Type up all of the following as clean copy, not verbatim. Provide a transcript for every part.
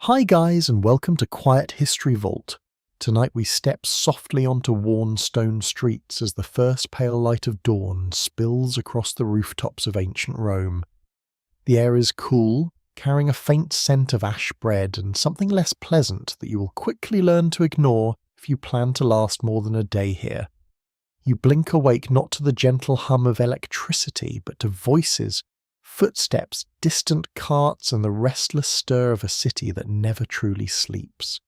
Hi guys, and welcome to Quiet History Vault. Tonight we step softly onto worn stone streets as the first pale light of dawn spills across the rooftops of ancient Rome. The air is cool, carrying a faint scent of ash bread and something less pleasant that you will quickly learn to ignore if you plan to last more than a day here. You blink awake not to the gentle hum of electricity, but to voices, footsteps, distant carts, and the restless stir of a city that never truly sleeps.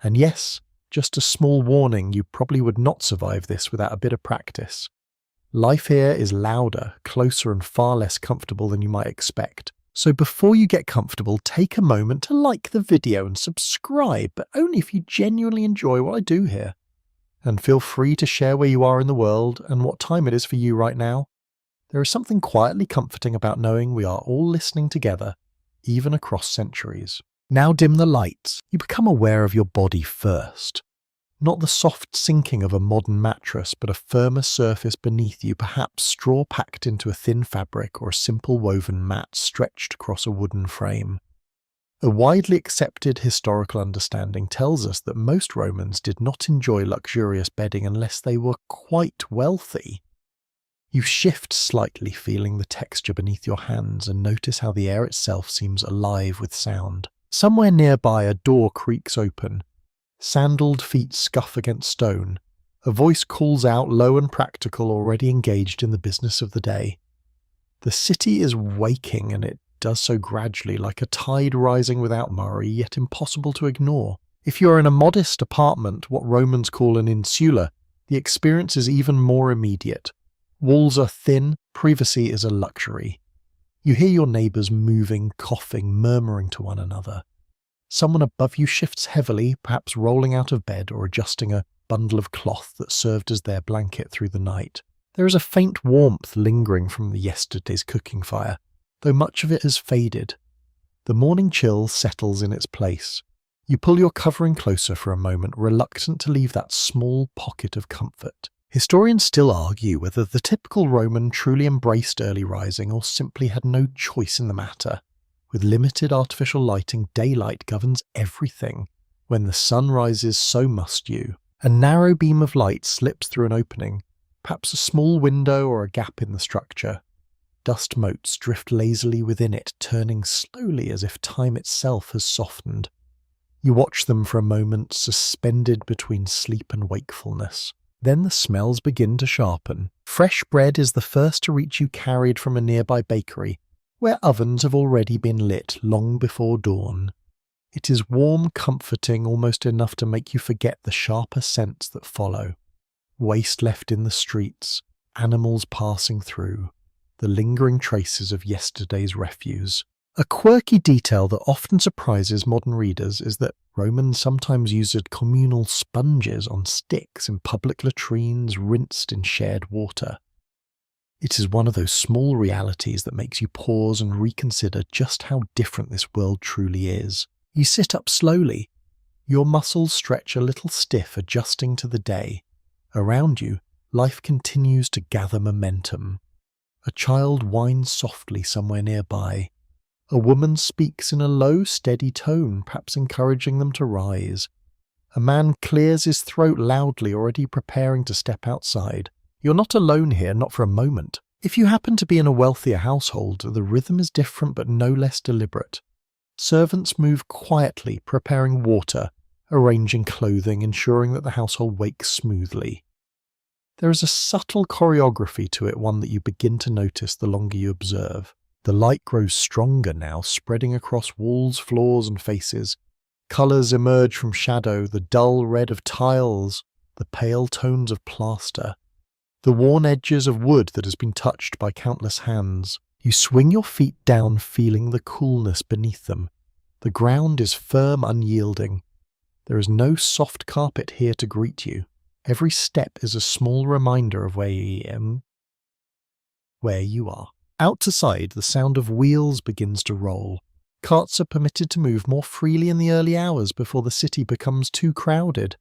And yes, just a small warning, you probably would not survive this without a bit of practice. Life here is louder, closer, and far less comfortable than you might expect. So before you get comfortable, take a moment to like the video and subscribe, but only if you genuinely enjoy what I do here. And feel free to share where you are in the world and what time it is for you right now. There is something quietly comforting about knowing we are all listening together, even across centuries. Now dim the lights. You become aware of your body first. Not the soft sinking of a modern mattress, but a firmer surface beneath you, perhaps straw packed into a thin fabric or a simple woven mat stretched across a wooden frame. A widely accepted historical understanding tells us that most Romans did not enjoy luxurious bedding unless they were quite wealthy. You shift slightly, feeling the texture beneath your hands, and notice how the air itself seems alive with sound. Somewhere nearby, a door creaks open. Sandaled feet scuff against stone. A voice calls out, low and practical, already engaged in the business of the day. The city is waking, and it does so gradually, like a tide rising without Murray, yet impossible to ignore. If you are in a modest apartment, what Romans call an insula, the experience is even more immediate. Walls are thin, privacy is a luxury. You hear your neighbours moving, coughing, murmuring to one another. Someone above you shifts heavily, perhaps rolling out of bed or adjusting a bundle of cloth that served as their blanket through the night. There is a faint warmth lingering from yesterday's cooking fire, though much of it has faded. The morning chill settles in its place. You pull your covering closer for a moment, reluctant to leave that small pocket of comfort. Historians still argue whether the typical Roman truly embraced early rising or simply had no choice in the matter. With limited artificial lighting, daylight governs everything. When the sun rises, so must you. A narrow beam of light slips through an opening, perhaps a small window or a gap in the structure. Dust motes drift lazily within it, turning slowly as if time itself has softened. You watch them for a moment, suspended between sleep and wakefulness. Then the smells begin to sharpen. Fresh bread is the first to reach you, carried from a nearby bakery, where ovens have already been lit long before dawn. It is warm, comforting, almost enough to make you forget the sharper scents that follow. Waste left in the streets, animals passing through, the lingering traces of yesterday's refuse. A quirky detail that often surprises modern readers is that Romans sometimes used communal sponges on sticks in public latrines, rinsed in shared water. It is one of those small realities that makes you pause and reconsider just how different this world truly is. You sit up slowly. Your muscles stretch a little stiff, adjusting to the day. Around you, life continues to gather momentum. A child whines softly somewhere nearby. A woman speaks in a low, steady tone, perhaps encouraging them to rise. A man clears his throat loudly, already preparing to step outside. You're not alone here, not for a moment. If you happen to be in a wealthier household, the rhythm is different but no less deliberate. Servants move quietly, preparing water, arranging clothing, ensuring that the household wakes smoothly. There is a subtle choreography to it, one that you begin to notice the longer you observe. The light grows stronger now, spreading across walls, floors, and faces. Colours emerge from shadow, the dull red of tiles, the pale tones of plaster, the worn edges of wood that has been touched by countless hands. You swing your feet down, feeling the coolness beneath them. The ground is firm, unyielding. There is no soft carpet here to greet you. Every step is a small reminder of where you are. Out to side, the sound of wheels begins to roll. Carts are permitted to move more freely in the early hours before the city becomes too crowded.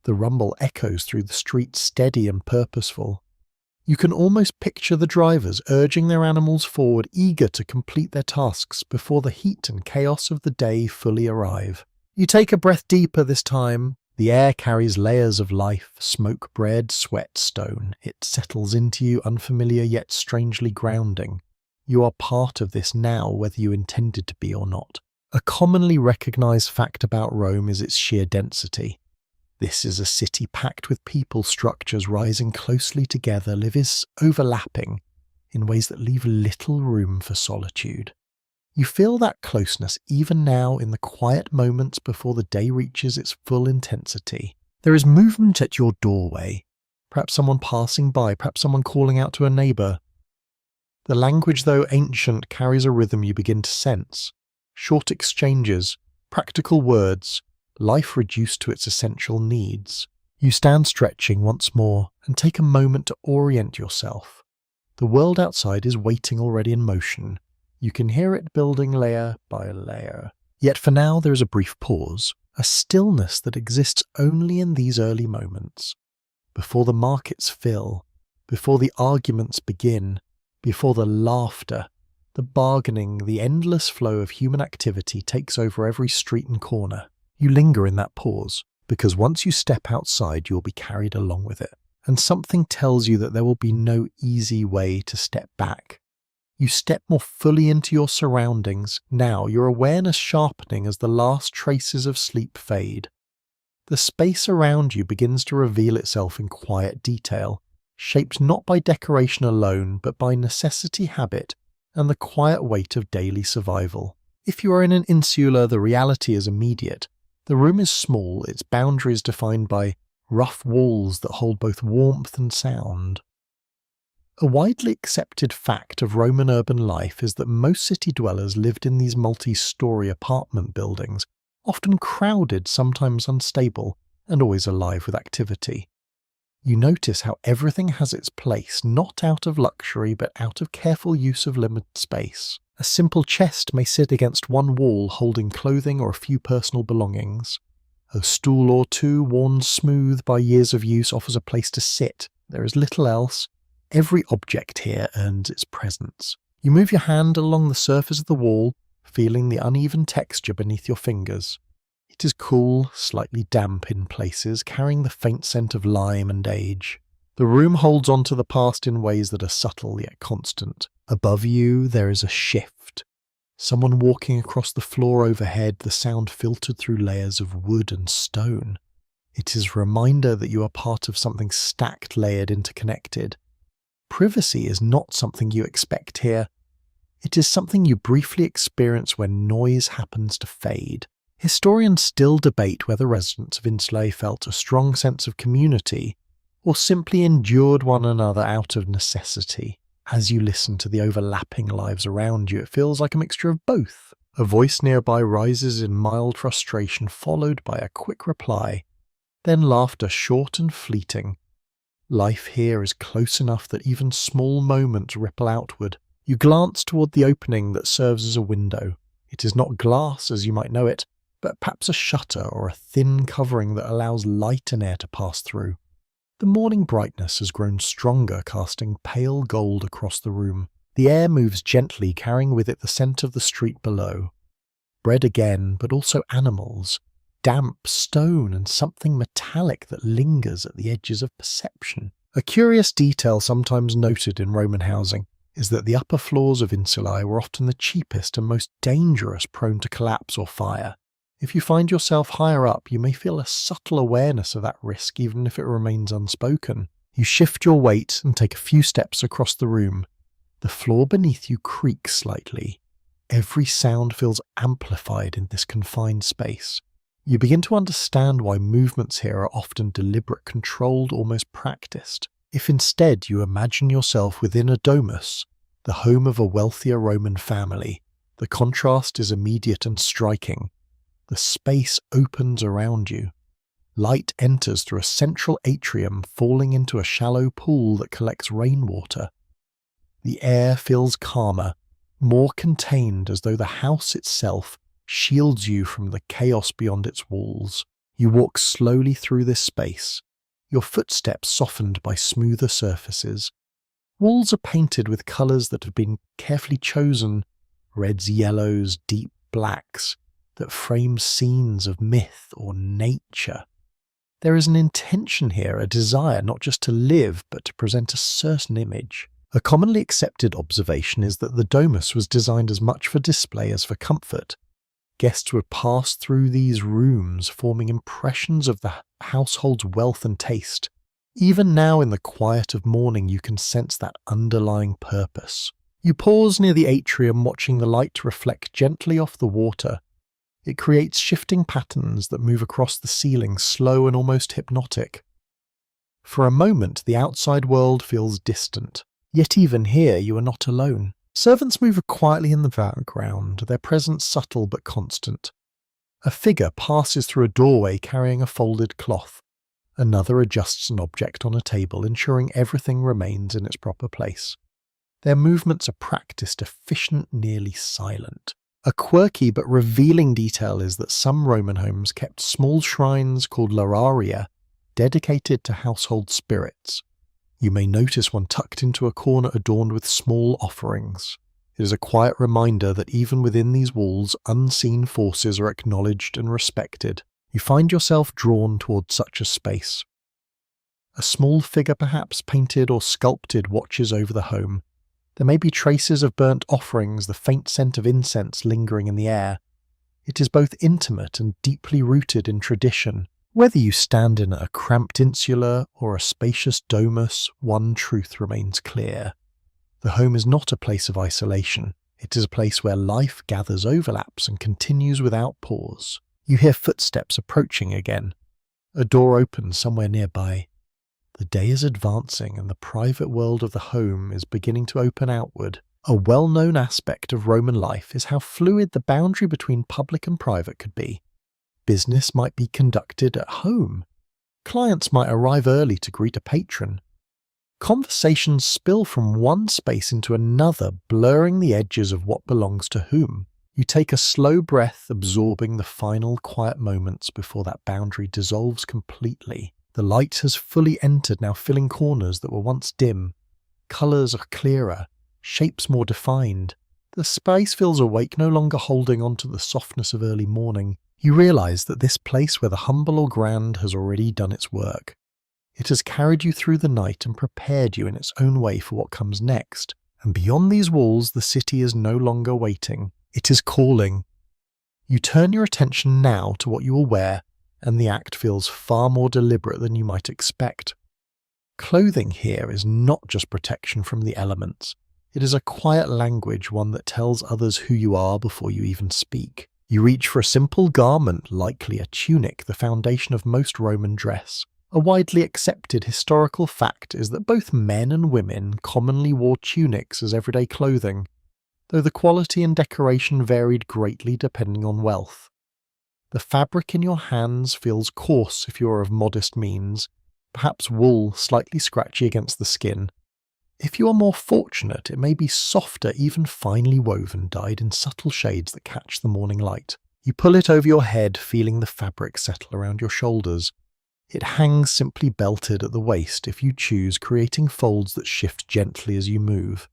The rumble echoes through the streets, steady and purposeful. You can almost picture the drivers urging their animals forward, eager to complete their tasks before the heat and chaos of the day fully arrive. You take a breath deeper this time. The air carries layers of life, smoke, bread, sweat, stone. It settles into you, unfamiliar yet strangely grounding. You are part of this now, whether you intended to be or not. A commonly recognised fact about Rome is its sheer density. This is a city packed with people, structures rising closely together, lives overlapping in ways that leave little room for solitude. You feel that closeness even now in the quiet moments before the day reaches its full intensity. There is movement at your doorway, perhaps someone passing by, perhaps someone calling out to a neighbour. The language, though ancient, carries a rhythm you begin to sense. Short exchanges, practical words, life reduced to its essential needs. You stand stretching once more and take a moment to orient yourself. The world outside is waiting already in motion. You can hear it building layer by layer. Yet for now there is a brief pause, a stillness that exists only in these early moments. Before the markets fill, before the arguments begin, before the laughter, the bargaining, the endless flow of human activity takes over every street and corner. You linger in that pause, because once you step outside you will be carried along with it, and something tells you that there will be no easy way to step back. You step more fully into your surroundings, now your awareness sharpening as the last traces of sleep fade. The space around you begins to reveal itself in quiet detail, shaped not by decoration alone, but by necessity, habit, and the quiet weight of daily survival. If you are in an insula, the reality is immediate. The room is small, its boundaries defined by rough walls that hold both warmth and sound. A widely accepted fact of Roman urban life is that most city dwellers lived in these multi-story apartment buildings, often crowded, sometimes unstable, and always alive with activity. You notice how everything has its place, not out of luxury, but out of careful use of limited space. A simple chest may sit against one wall holding clothing or a few personal belongings. A stool or two, worn smooth by years of use, offers a place to sit. There is little else. Every object here earns its presence. You move your hand along the surface of the wall, feeling the uneven texture beneath your fingers. It is cool, slightly damp in places, carrying the faint scent of lime and age. The room holds on to the past in ways that are subtle yet constant. Above you there is a shift. Someone walking across the floor overhead, the sound filtered through layers of wood and stone. It is a reminder that you are part of something stacked, layered, interconnected. Privacy is not something you expect here. It is something you briefly experience when noise happens to fade. Historians still debate whether residents of Insulae felt a strong sense of community or simply endured one another out of necessity. As you listen to the overlapping lives around you, it feels like a mixture of both. A voice nearby rises in mild frustration, followed by a quick reply, then laughter short and fleeting. Life here is close enough that even small moments ripple outward. You glance toward the opening that serves as a window. It is not glass as you might know it, but perhaps a shutter or a thin covering that allows light and air to pass through. The morning brightness has grown stronger, casting pale gold across the room. The air moves gently, carrying with it the scent of the street below. Bread again, but also animals, damp stone, and something metallic that lingers at the edges of perception. A curious detail sometimes noted in Roman housing is that the upper floors of insulae were often the cheapest and most dangerous, prone to collapse or fire. If you find yourself higher up, you may feel a subtle awareness of that risk even if it remains unspoken. You shift your weight and take a few steps across the room. The floor beneath you creaks slightly. Every sound feels amplified in this confined space. You begin to understand why movements here are often deliberate, controlled, almost practiced. If instead you imagine yourself within a domus, the home of a wealthier Roman family, the contrast is immediate and striking. The space opens around you. Light enters through a central atrium, falling into a shallow pool that collects rainwater. The air feels calmer, more contained, as though the house itself shields you from the chaos beyond its walls. You walk slowly through this space, your footsteps softened by smoother surfaces. Walls are painted with colours that have been carefully chosen, reds, yellows, deep blacks, that frame scenes of myth or nature. There is an intention here, a desire not just to live, but to present a certain image. A commonly accepted observation is that the domus was designed as much for display as for comfort. Guests would pass through these rooms, forming impressions of the household's wealth and taste. Even now in the quiet of morning you can sense that underlying purpose. You pause near the atrium, watching the light reflect gently off the water. It creates shifting patterns that move across the ceiling, slow and almost hypnotic. For a moment the outside world feels distant, yet even here you are not alone. Servants move quietly in the background, their presence subtle but constant. A figure passes through a doorway carrying a folded cloth. Another adjusts an object on a table, ensuring everything remains in its proper place. Their movements are practiced, efficient, nearly silent. A quirky but revealing detail is that some Roman homes kept small shrines called lararia, dedicated to household spirits. You may notice one tucked into a corner adorned with small offerings. It is a quiet reminder that even within these walls, unseen forces are acknowledged and respected. You find yourself drawn towards such a space. A small figure, perhaps painted or sculpted, watches over the home. There may be traces of burnt offerings, the faint scent of incense lingering in the air. It is both intimate and deeply rooted in tradition. Whether you stand in a cramped insula or a spacious domus, one truth remains clear. The home is not a place of isolation. It is a place where life gathers overlaps and continues without pause. You hear footsteps approaching again. A door opens somewhere nearby. The day is advancing and the private world of the home is beginning to open outward. A well-known aspect of Roman life is how fluid the boundary between public and private could be. Business might be conducted at home. Clients might arrive early to greet a patron. Conversations spill from one space into another, blurring the edges of what belongs to whom. You take a slow breath, absorbing the final quiet moments before that boundary dissolves completely. The light has fully entered, now filling corners that were once dim. Colours are clearer, shapes more defined. The space feels awake, no longer holding on to the softness of early morning. You realise that this place, whether humble or grand, has already done its work. It has carried you through the night and prepared you in its own way for what comes next. And beyond these walls, the city is no longer waiting. It is calling. You turn your attention now to what you will wear, and the act feels far more deliberate than you might expect. Clothing here is not just protection from the elements. It is a quiet language, one that tells others who you are before you even speak. You reach for a simple garment, likely a tunic, the foundation of most Roman dress. A widely accepted historical fact is that both men and women commonly wore tunics as everyday clothing, though the quality and decoration varied greatly depending on wealth. The fabric in your hands feels coarse if you are of modest means, perhaps wool slightly scratchy against the skin. If you are more fortunate, it may be softer, even finely woven, dyed in subtle shades that catch the morning light. You pull it over your head, feeling the fabric settle around your shoulders. It hangs simply belted at the waist if you choose, creating folds that shift gently as you move.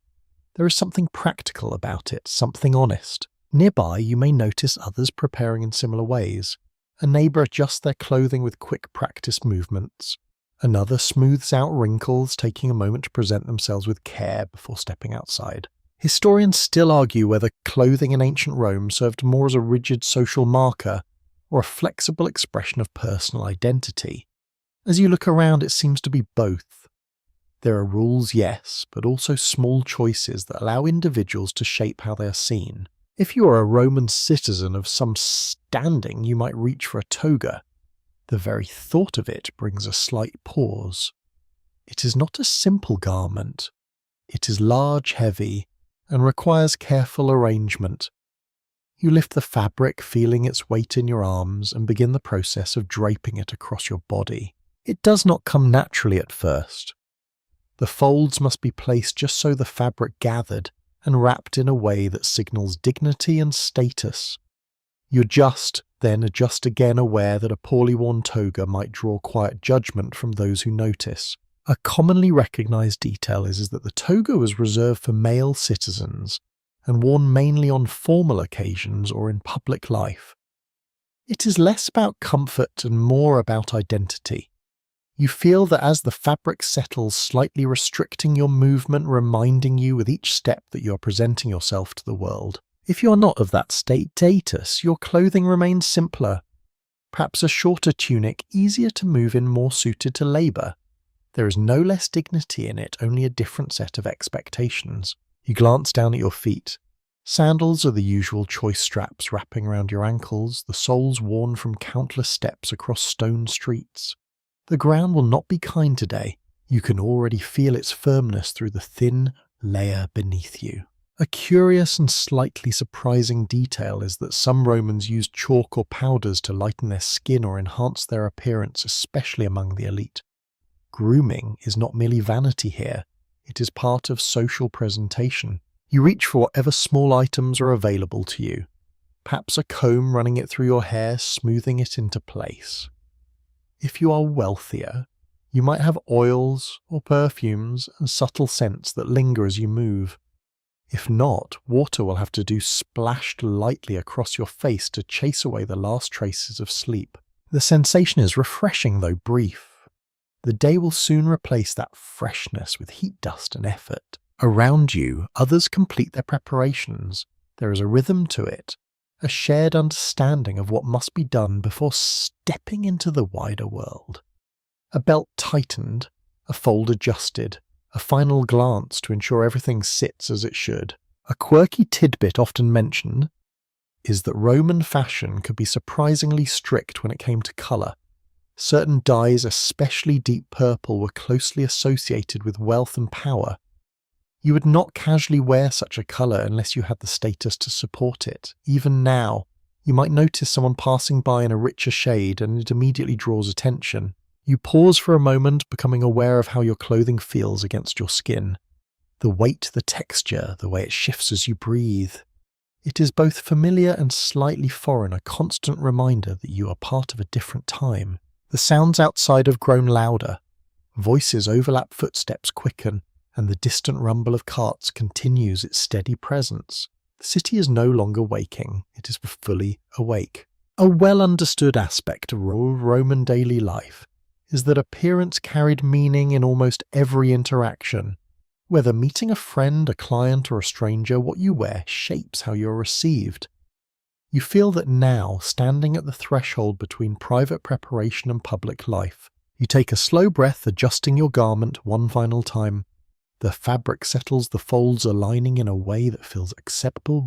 There is something practical about it, something honest. Nearby, you may notice others preparing in similar ways. A neighbour adjusts their clothing with quick practiced movements. Another smooths out wrinkles, taking a moment to present themselves with care before stepping outside. Historians still argue whether clothing in ancient Rome served more as a rigid social marker or a flexible expression of personal identity. As you look around, it seems to be both. There are rules, yes, but also small choices that allow individuals to shape how they are seen. If you are a Roman citizen of some standing, you might reach for a toga. The very thought of it brings a slight pause. It is not a simple garment. It is large, heavy, and requires careful arrangement. You lift the fabric, feeling its weight in your arms, and begin the process of draping it across your body. It does not come naturally at first. The folds must be placed just so the fabric gathered and wrapped in a way that signals dignity and status. You adjust, then adjust again, aware that a poorly worn toga might draw quiet judgment from those who notice. A commonly recognised detail is that the toga was reserved for male citizens and worn mainly on formal occasions or in public life. It is less about comfort and more about identity. You feel that as the fabric settles, slightly restricting your movement, reminding you with each step that you are presenting yourself to the world. If you are not of that status, your clothing remains simpler. Perhaps a shorter tunic, easier to move in, more suited to labour. There is no less dignity in it, only a different set of expectations. You glance down at your feet. Sandals are the usual choice straps wrapping around your ankles, the soles worn from countless steps across stone streets. The ground will not be kind today. You can already feel its firmness through the thin layer beneath you. A curious and slightly surprising detail is that some Romans used chalk or powders to lighten their skin or enhance their appearance, especially among the elite. Grooming is not merely vanity here, it is part of social presentation. You reach for whatever small items are available to you, perhaps a comb running it through your hair, smoothing it into place. If you are wealthier, you might have oils or perfumes and subtle scents that linger as you move. If not, water will have to do splashed lightly across your face to chase away the last traces of sleep. The sensation is refreshing though brief. The day will soon replace that freshness with heat dust and effort. Around you, others complete their preparations. There is a rhythm to it, a shared understanding of what must be done before stepping into the wider world. A belt tightened, a fold adjusted, a final glance to ensure everything sits as it should. A quirky tidbit often mentioned is that Roman fashion could be surprisingly strict when it came to colour. Certain dyes, especially deep purple, were closely associated with wealth and power. You would not casually wear such a colour unless you had the status to support it. Even now, you might notice someone passing by in a richer shade and it immediately draws attention. You pause for a moment, becoming aware of how your clothing feels against your skin. The weight, the texture, the way it shifts as you breathe. It is both familiar and slightly foreign, a constant reminder that you are part of a different time. The sounds outside have grown louder. Voices overlap, footsteps quicken, and the distant rumble of carts continues its steady presence. The city is no longer waking, it is fully awake. A well-understood aspect of Roman daily life is that appearance carried meaning in almost every interaction. Whether meeting a friend, a client, or a stranger, what you wear shapes how you're received. You feel that now, standing at the threshold between private preparation and public life, you take a slow breath, adjusting your garment one final time. The fabric settles, the folds aligning in a way that feels acceptable.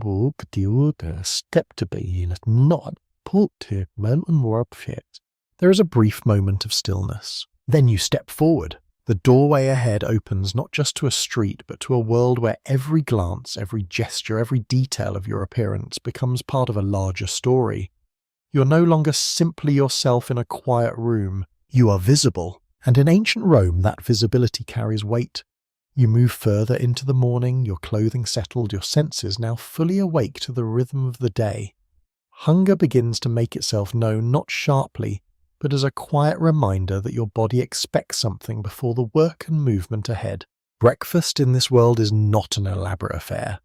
There is a brief moment of stillness. Then you step forward. The doorway ahead opens not just to a street, but to a world where every glance, every gesture, every detail of your appearance becomes part of a larger story. You're no longer simply yourself in a quiet room. You are visible, and in ancient Rome that visibility carries weight. You move further into the morning, your clothing settled, your senses now fully awake to the rhythm of the day. Hunger begins to make itself known, not sharply, but as a quiet reminder that your body expects something before the work and movement ahead. Breakfast in this world is not an elaborate affair.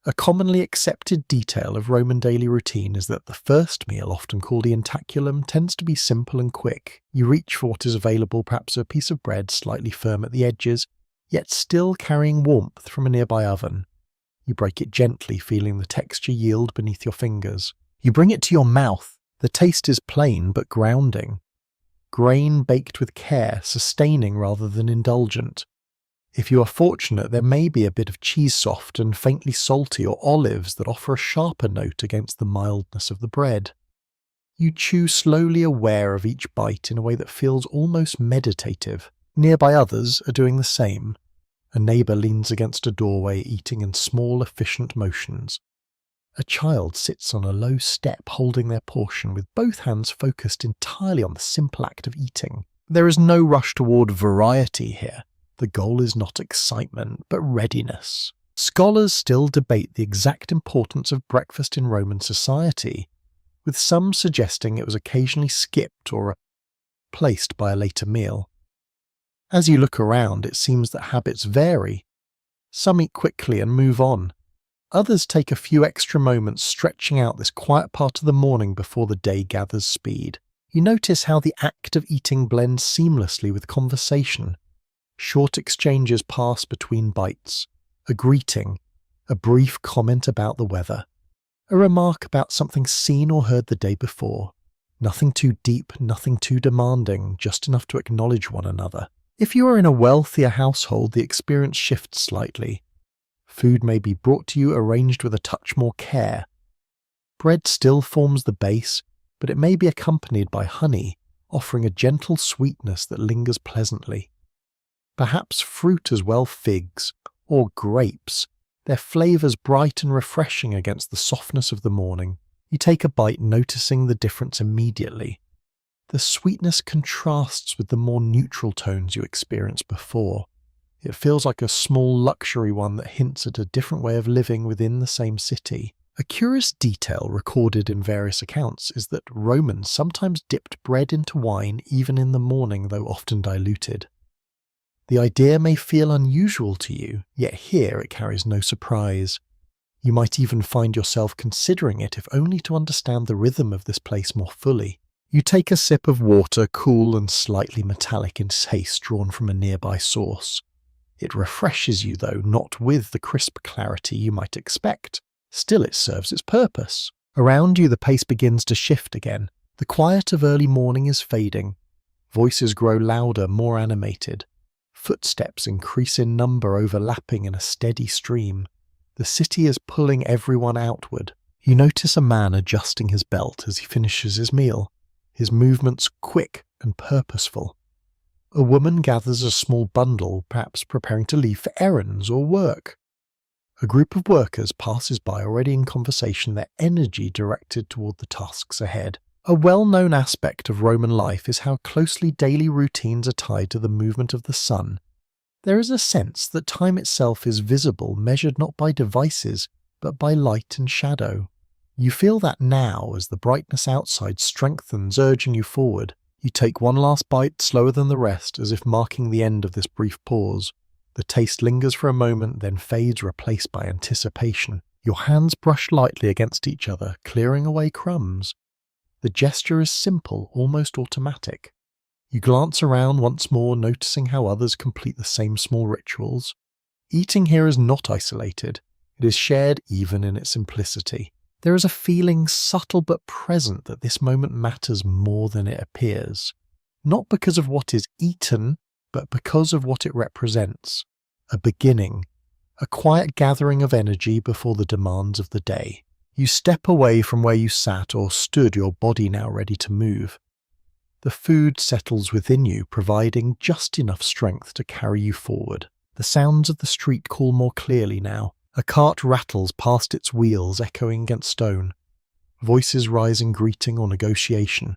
A commonly accepted detail of Roman daily routine is that the first meal, often called the intaculum, tends to be simple and quick. You reach for what is available, perhaps a piece of bread slightly firm at the edges, yet still carrying warmth from a nearby oven. You break it gently, feeling the texture yield beneath your fingers. You bring it to your mouth. The taste is plain but grounding. Grain baked with care, sustaining rather than indulgent. If you are fortunate, there may be a bit of cheese soft and faintly salty, or olives that offer a sharper note against the mildness of the bread. You chew slowly, aware of each bite in a way that feels almost meditative. Nearby others are doing the same. A neighbour leans against a doorway, eating in small, efficient motions. A child sits on a low step, holding their portion with both hands focused entirely on the simple act of eating. There is no rush toward variety here. The goal is not excitement, but readiness. Scholars still debate the exact importance of breakfast in Roman society, with some suggesting it was occasionally skipped or replaced by a later meal. As you look around, it seems that habits vary. Some eat quickly and move on. Others take a few extra moments stretching out this quiet part of the morning before the day gathers speed. You notice how the act of eating blends seamlessly with conversation. Short exchanges pass between bites. A greeting, a brief comment about the weather, a remark about something seen or heard the day before. Nothing too deep, nothing too demanding, just enough to acknowledge one another. If you are in a wealthier household, the experience shifts slightly. Food may be brought to you arranged with a touch more care. Bread still forms the base, but it may be accompanied by honey, offering a gentle sweetness that lingers pleasantly. Perhaps fruit as well, figs, or grapes, their flavours bright and refreshing against the softness of the morning. You take a bite, noticing the difference immediately. The sweetness contrasts with the more neutral tones you experienced before. It feels like a small luxury one that hints at a different way of living within the same city. A curious detail recorded in various accounts is that Romans sometimes dipped bread into wine even in the morning, though often diluted. The idea may feel unusual to you, yet here it carries no surprise. You might even find yourself considering it if only to understand the rhythm of this place more fully. You take a sip of water, cool and slightly metallic in taste, drawn from a nearby source. It refreshes you, though not with the crisp clarity you might expect. Still, it serves its purpose. Around you, the pace begins to shift again. The quiet of early morning is fading. Voices grow louder, more animated. Footsteps increase in number, overlapping in a steady stream. The city is pulling everyone outward. You notice a man adjusting his belt as he finishes his meal, his movements quick and purposeful. A woman gathers a small bundle, perhaps preparing to leave for errands or work. A group of workers passes by, already in conversation, their energy directed toward the tasks ahead. A well-known aspect of Roman life is how closely daily routines are tied to the movement of the sun. There is a sense that time itself is visible, measured not by devices, but by light and shadow. You feel that now as the brightness outside strengthens, urging you forward. You take one last bite, slower than the rest, as if marking the end of this brief pause. The taste lingers for a moment, then fades, replaced by anticipation. Your hands brush lightly against each other, clearing away crumbs. The gesture is simple, almost automatic. You glance around once more, noticing how others complete the same small rituals. Eating here is not isolated. It is shared even in its simplicity. There is a feeling, subtle but present, that this moment matters more than it appears. Not because of what is eaten, but because of what it represents. A beginning, a quiet gathering of energy before the demands of the day. You step away from where you sat or stood, your body now ready to move. The food settles within you, providing just enough strength to carry you forward. The sounds of the street call more clearly now. A cart rattles past its wheels, echoing against stone. Voices rise in greeting or negotiation.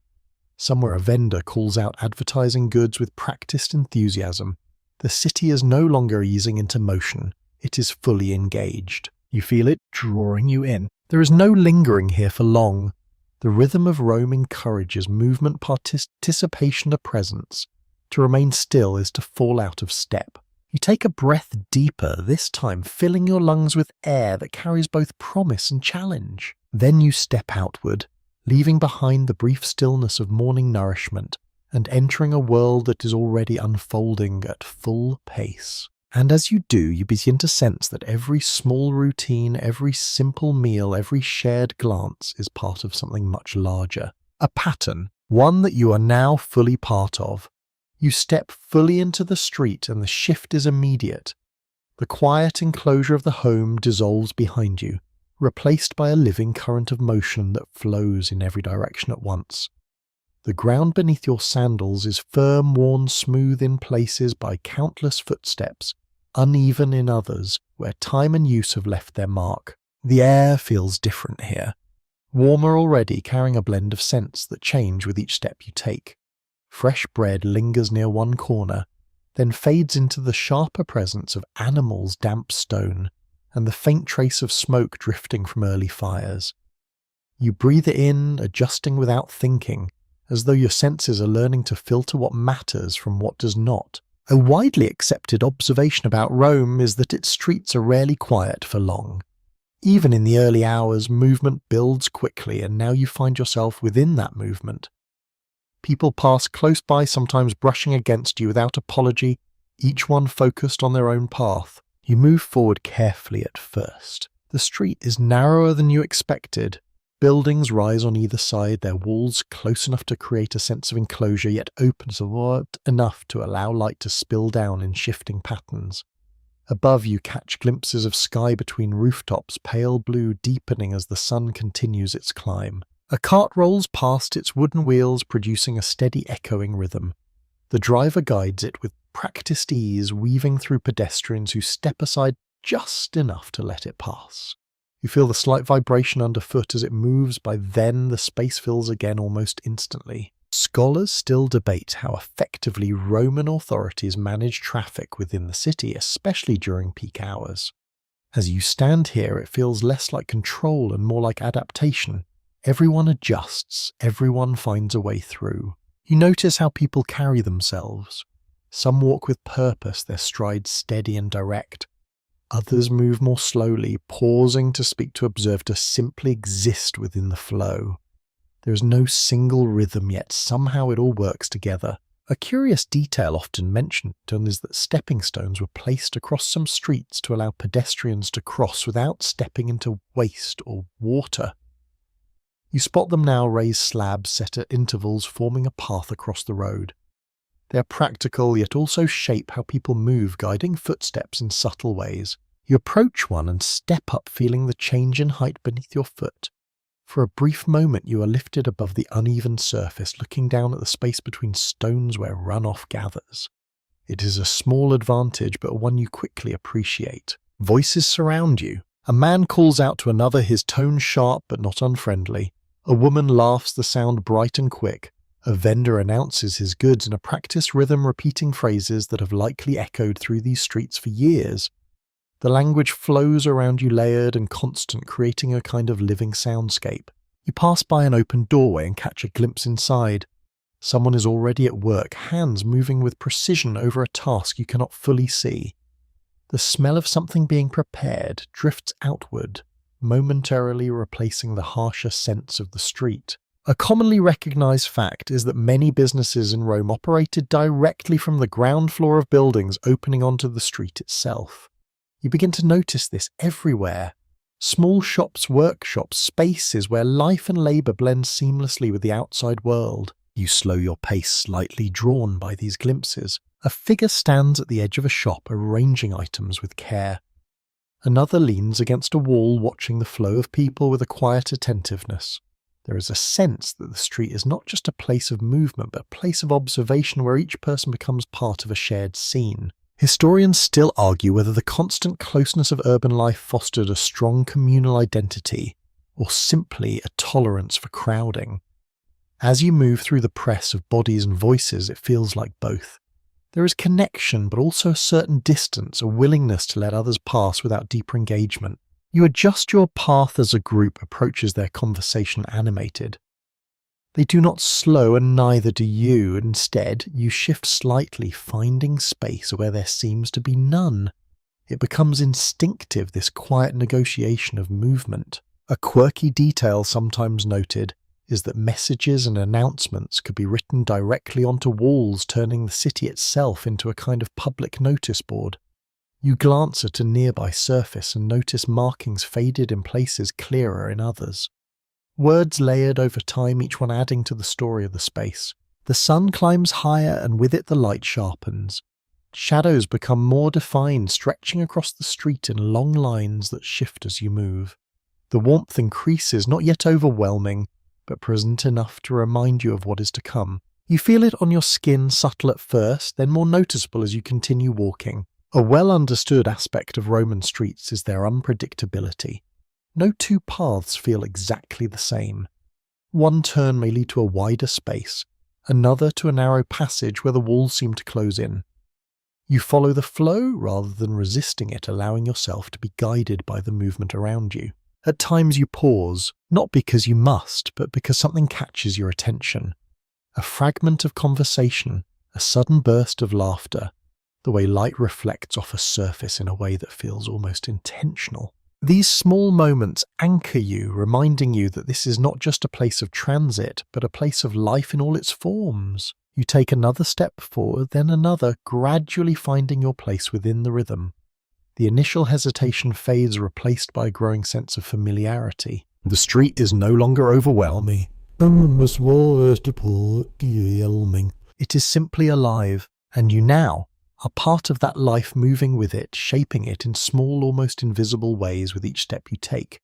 Somewhere a vendor calls out advertising goods with practiced enthusiasm. The city is no longer easing into motion. It is fully engaged. You feel it drawing you in. There is no lingering here for long. The rhythm of Rome encourages movement, participation, a presence. To remain still is to fall out of step. You take a breath deeper, this time filling your lungs with air that carries both promise and challenge. Then you step outward, leaving behind the brief stillness of morning nourishment and entering a world that is already unfolding at full pace. And as you do, you begin to sense that every small routine, every simple meal, every shared glance is part of something much larger. A pattern, one that you are now fully part of. You step fully into the street and the shift is immediate. The quiet enclosure of the home dissolves behind you, replaced by a living current of motion that flows in every direction at once. The ground beneath your sandals is firm, worn smooth in places by countless footsteps, uneven in others, where time and use have left their mark. The air feels different here, warmer already, carrying a blend of scents that change with each step you take. Fresh bread lingers near one corner, then fades into the sharper presence of animals' damp stone and the faint trace of smoke drifting from early fires. You breathe it in, adjusting without thinking, as though your senses are learning to filter what matters from what does not. A widely accepted observation about Rome is that its streets are rarely quiet for long. Even in the early hours, movement builds quickly, and now you find yourself within that movement. People pass close by, sometimes brushing against you without apology, each one focused on their own path. You move forward carefully at first. The street is narrower than you expected. Buildings rise on either side, their walls close enough to create a sense of enclosure, yet open enough to allow light to spill down in shifting patterns. Above you catch glimpses of sky between rooftops, pale blue deepening as the sun continues its climb. A cart rolls past, its wooden wheels producing a steady echoing rhythm. The driver guides it with practiced ease, weaving through pedestrians who step aside just enough to let it pass. You feel the slight vibration underfoot as it moves, by then the space fills again almost instantly. Scholars still debate how effectively Roman authorities manage traffic within the city, especially during peak hours. As you stand here, it feels less like control and more like adaptation. Everyone adjusts, everyone finds a way through. You notice how people carry themselves. Some walk with purpose, their strides steady and direct. Others move more slowly, pausing to speak to observe, to simply exist within the flow. There is no single rhythm, yet somehow it all works together. A curious detail often mentioned is that stepping stones were placed across some streets to allow pedestrians to cross without stepping into waste or water. You spot them now, raised slabs set at intervals forming a path across the road. They are practical, yet also shape how people move, guiding footsteps in subtle ways. You approach one and step up, feeling the change in height beneath your foot. For a brief moment you are lifted above the uneven surface, looking down at the space between stones where runoff gathers. It is a small advantage, but one you quickly appreciate. Voices surround you. A man calls out to another, his tone sharp but not unfriendly. A woman laughs, the sound bright and quick. A vendor announces his goods in a practiced rhythm, repeating phrases that have likely echoed through these streets for years. The language flows around you, layered and constant, creating a kind of living soundscape. You pass by an open doorway and catch a glimpse inside. Someone is already at work, hands moving with precision over a task you cannot fully see. The smell of something being prepared drifts outward, momentarily replacing the harsher scents of the street. A commonly recognized fact is that many businesses in Rome operated directly from the ground floor of buildings opening onto the street itself. You begin to notice this everywhere. Small shops, workshops, spaces where life and labour blend seamlessly with the outside world. You slow your pace, slightly drawn by these glimpses. A figure stands at the edge of a shop, arranging items with care. Another leans against a wall, watching the flow of people with a quiet attentiveness. There is a sense that the street is not just a place of movement, but a place of observation where each person becomes part of a shared scene. Historians still argue whether the constant closeness of urban life fostered a strong communal identity, or simply a tolerance for crowding. As you move through the press of bodies and voices, it feels like both. There is connection, but also a certain distance, a willingness to let others pass without deeper engagement. You adjust your path as a group approaches their conversation animated. They do not slow, and neither do you. Instead, you shift slightly, finding space where there seems to be none. It becomes instinctive, this quiet negotiation of movement. A quirky detail sometimes noted is that messages and announcements could be written directly onto walls, turning the city itself into a kind of public notice board. You glance at a nearby surface and notice markings faded in places, clearer in others. Words layered over time, each one adding to the story of the space. The sun climbs higher, and with it the light sharpens. Shadows become more defined, stretching across the street in long lines that shift as you move. The warmth increases, not yet overwhelming, but present enough to remind you of what is to come. You feel it on your skin, subtle at first, then more noticeable as you continue walking. A well-understood aspect of Roman streets is their unpredictability. No two paths feel exactly the same. One turn may lead to a wider space, another to a narrow passage where the walls seem to close in. You follow the flow rather than resisting it, allowing yourself to be guided by the movement around you. At times you pause, not because you must, but because something catches your attention. A fragment of conversation, a sudden burst of laughter, the way light reflects off a surface in a way that feels almost intentional. These small moments anchor you, reminding you that this is not just a place of transit, but a place of life in all its forms. You take another step forward, then another, gradually finding your place within the rhythm. The initial hesitation fades, replaced by a growing sense of familiarity. The street is no longer overwhelming. It is simply alive, and you now are part of that life, moving with it, shaping it in small, almost invisible ways with each step you take.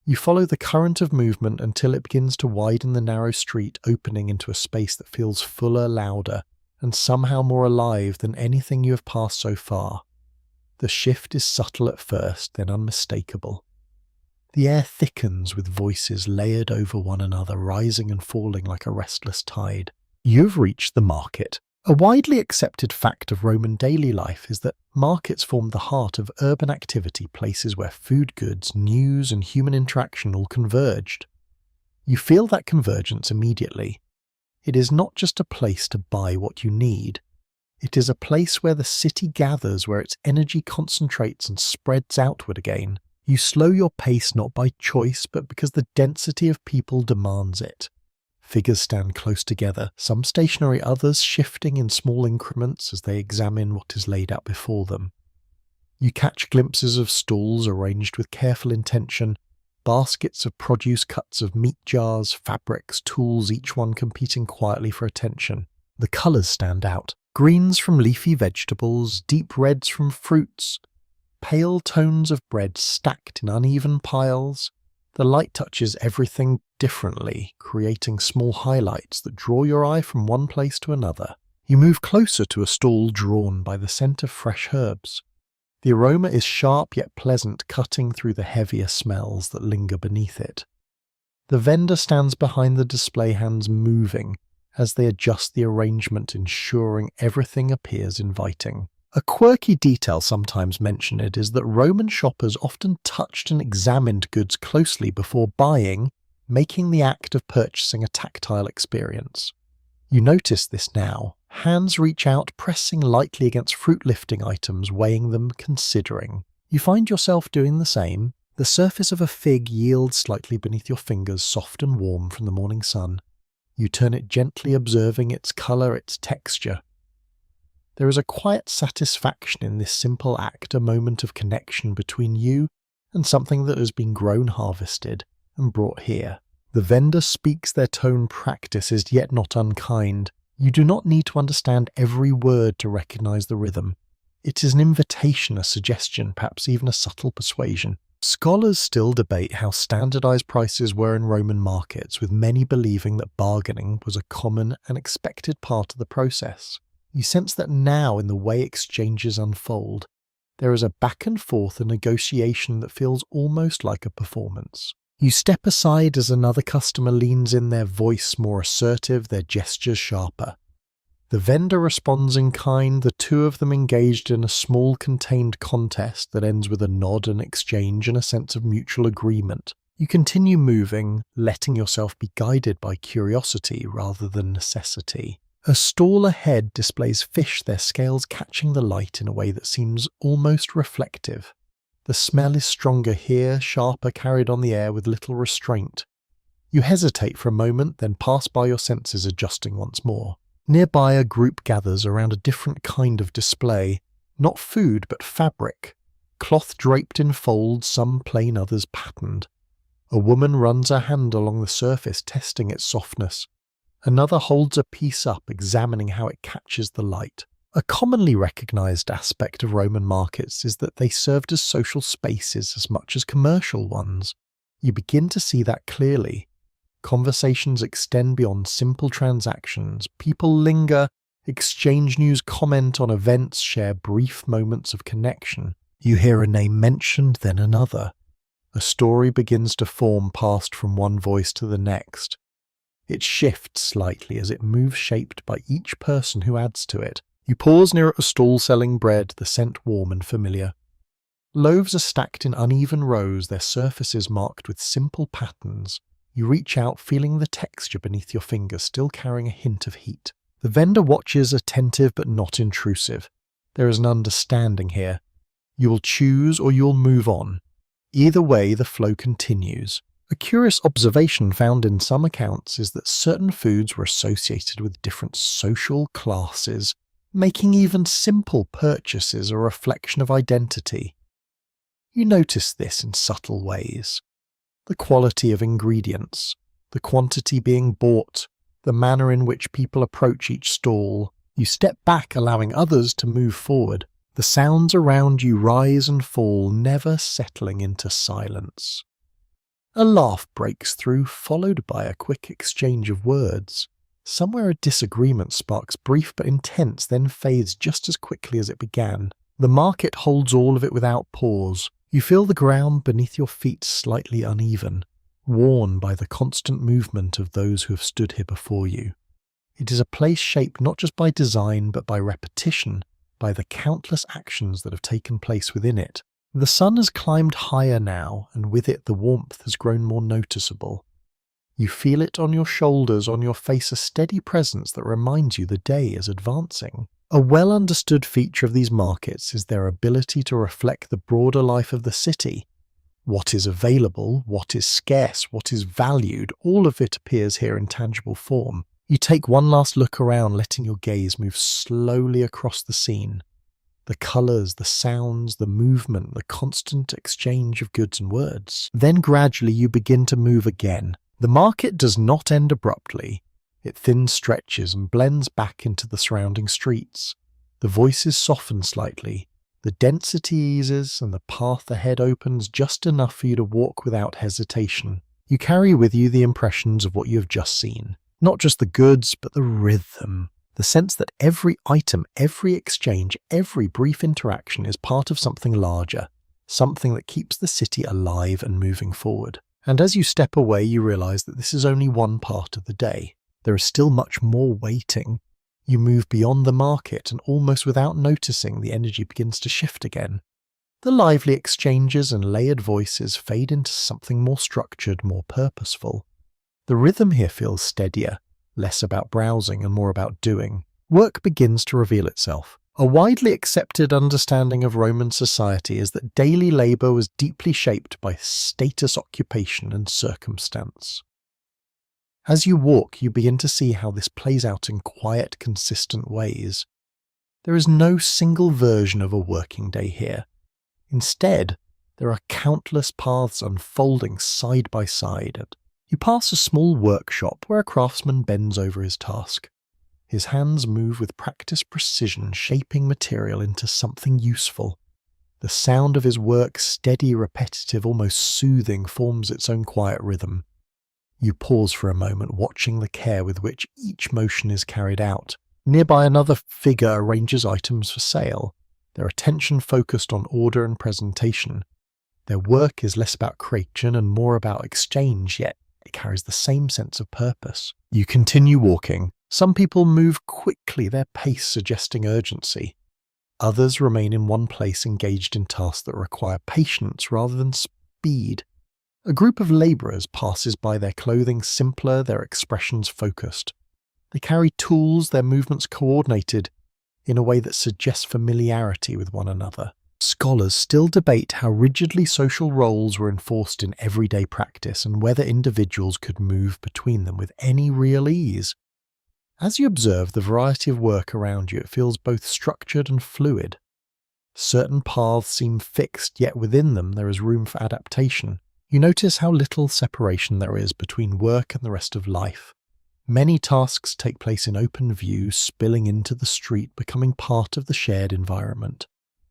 You follow the current of movement until it begins to widen the narrow street, opening into a space that feels fuller, louder, and somehow more alive than anything you have passed so far. The shift is subtle at first, then unmistakable. The air thickens with voices layered over one another, rising and falling like a restless tide. You've reached the market. A widely accepted fact of Roman daily life is that markets formed the heart of urban activity, places where food, goods, news, and human interaction all converged. You feel that convergence immediately. It is not just a place to buy what you need. It is a place where the city gathers, where its energy concentrates and spreads outward again. You slow your pace not by choice, but because the density of people demands it. Figures stand close together, some stationary, others shifting in small increments as they examine what is laid out before them. You catch glimpses of stalls arranged with careful intention, baskets of produce, cuts of meat jars, fabrics, tools, each one competing quietly for attention. The colours stand out. Greens from leafy vegetables, deep reds from fruits, pale tones of bread stacked in uneven piles. The light touches everything differently, creating small highlights that draw your eye from one place to another. You move closer to a stall drawn by the scent of fresh herbs. The aroma is sharp yet pleasant, cutting through the heavier smells that linger beneath it. The vendor stands behind the display, hands moving as they adjust the arrangement, ensuring everything appears inviting. A quirky detail sometimes mentioned is that Roman shoppers often touched and examined goods closely before buying, making the act of purchasing a tactile experience. You notice this now. Hands reach out, pressing lightly against fruit-lifting items, weighing them, considering. You find yourself doing the same. The surface of a fig yields slightly beneath your fingers, soft and warm from the morning sun. You turn it gently, observing its colour, its texture. There is a quiet satisfaction in this simple act, a moment of connection between you and something that has been grown, harvested, and brought here. The vendor speaks, their tone practice is yet not unkind. You do not need to understand every word to recognize the rhythm. It is an invitation, a suggestion, perhaps even a subtle persuasion. Scholars still debate how standardized prices were in Roman markets, with many believing that bargaining was a common and expected part of the process. You sense that now in the way exchanges unfold. There is a back and forth, a negotiation that feels almost like a performance. You step aside as another customer leans in, their voice more assertive, their gestures sharper. The vendor responds in kind, the two of them engaged in a small contained contest that ends with a nod, an exchange, and a sense of mutual agreement. You continue moving, letting yourself be guided by curiosity rather than necessity. A stall ahead displays fish, their scales catching the light in a way that seems almost reflective. The smell is stronger here, sharper, carried on the air with little restraint. You hesitate for a moment, then pass by your senses, adjusting once more. Nearby, a group gathers around a different kind of display. Not food, but fabric. Cloth draped in folds, some plain, others patterned. A woman runs her hand along the surface, testing its softness. Another holds a piece up, examining how it catches the light. A commonly recognized aspect of Roman markets is that they served as social spaces as much as commercial ones. You begin to see that clearly. Conversations extend beyond simple transactions. People linger, exchange news, comment on events, share brief moments of connection. You hear a name mentioned, then another. A story begins to form, passed from one voice to the next. It shifts slightly as it moves, shaped by each person who adds to it. You pause near a stall selling bread, the scent warm and familiar. Loaves are stacked in uneven rows, their surfaces marked with simple patterns. You reach out, feeling the texture beneath your fingers, still carrying a hint of heat. The vendor watches, attentive but not intrusive. There is an understanding here. You will choose or you'll move on. Either way, the flow continues. A curious observation found in some accounts is that certain foods were associated with different social classes, making even simple purchases a reflection of identity. You notice this in subtle ways. The quality of ingredients, the quantity being bought, the manner in which people approach each stall. You step back, allowing others to move forward. The sounds around you rise and fall, never settling into silence. A laugh breaks through, followed by a quick exchange of words. Somewhere a disagreement sparks brief but intense, then fades just as quickly as it began. The market holds all of it without pause. You feel the ground beneath your feet slightly uneven, worn by the constant movement of those who have stood here before you. It is a place shaped not just by design but by repetition, by the countless actions that have taken place within it. The sun has climbed higher now, and with it the warmth has grown more noticeable. You feel it on your shoulders, on your face, a steady presence that reminds you the day is advancing. A well-understood feature of these markets is their ability to reflect the broader life of the city. What is available, what is scarce, what is valued, all of it appears here in tangible form. You take one last look around, letting your gaze move slowly across the scene. The colours, the sounds, the movement, the constant exchange of goods and words. Then gradually you begin to move again. The market does not end abruptly. It thins, stretches, and blends back into the surrounding streets. The voices soften slightly. The density eases, and the path ahead opens just enough for you to walk without hesitation. You carry with you the impressions of what you have just seen. Not just the goods, but the rhythm. The sense that every item, every exchange, every brief interaction is part of something larger, something that keeps the city alive and moving forward. And as you step away, you realize that this is only one part of the day. There is still much more waiting. You move beyond the market, and almost without noticing, the energy begins to shift again. The lively exchanges and layered voices fade into something more structured, more purposeful. The rhythm here feels steadier, less about browsing and more about doing. Work begins to reveal itself. A widely accepted understanding of Roman society is that daily labour was deeply shaped by status, occupation, and circumstance. As you walk, you begin to see how this plays out in quiet, consistent ways. There is no single version of a working day here. Instead, there are countless paths unfolding side by side. You pass a small workshop where a craftsman bends over his task. His hands move with practiced precision, shaping material into something useful. The sound of his work, steady, repetitive, almost soothing, forms its own quiet rhythm. You pause for a moment, watching the care with which each motion is carried out. Nearby, another figure arranges items for sale, their attention focused on order and presentation. Their work is less about creation and more about exchange, yet it carries the same sense of purpose. You continue walking. Some people move quickly, their pace suggesting urgency. Others remain in one place, engaged in tasks that require patience rather than speed. A group of labourers passes by, their clothing simpler, their expressions focused. They carry tools, their movements coordinated in a way that suggests familiarity with one another. Scholars still debate how rigidly social roles were enforced in everyday practice and whether individuals could move between them with any real ease. As you observe the variety of work around you, it feels both structured and fluid. Certain paths seem fixed, yet within them there is room for adaptation. You notice how little separation there is between work and the rest of life. Many tasks take place in open view, spilling into the street, becoming part of the shared environment.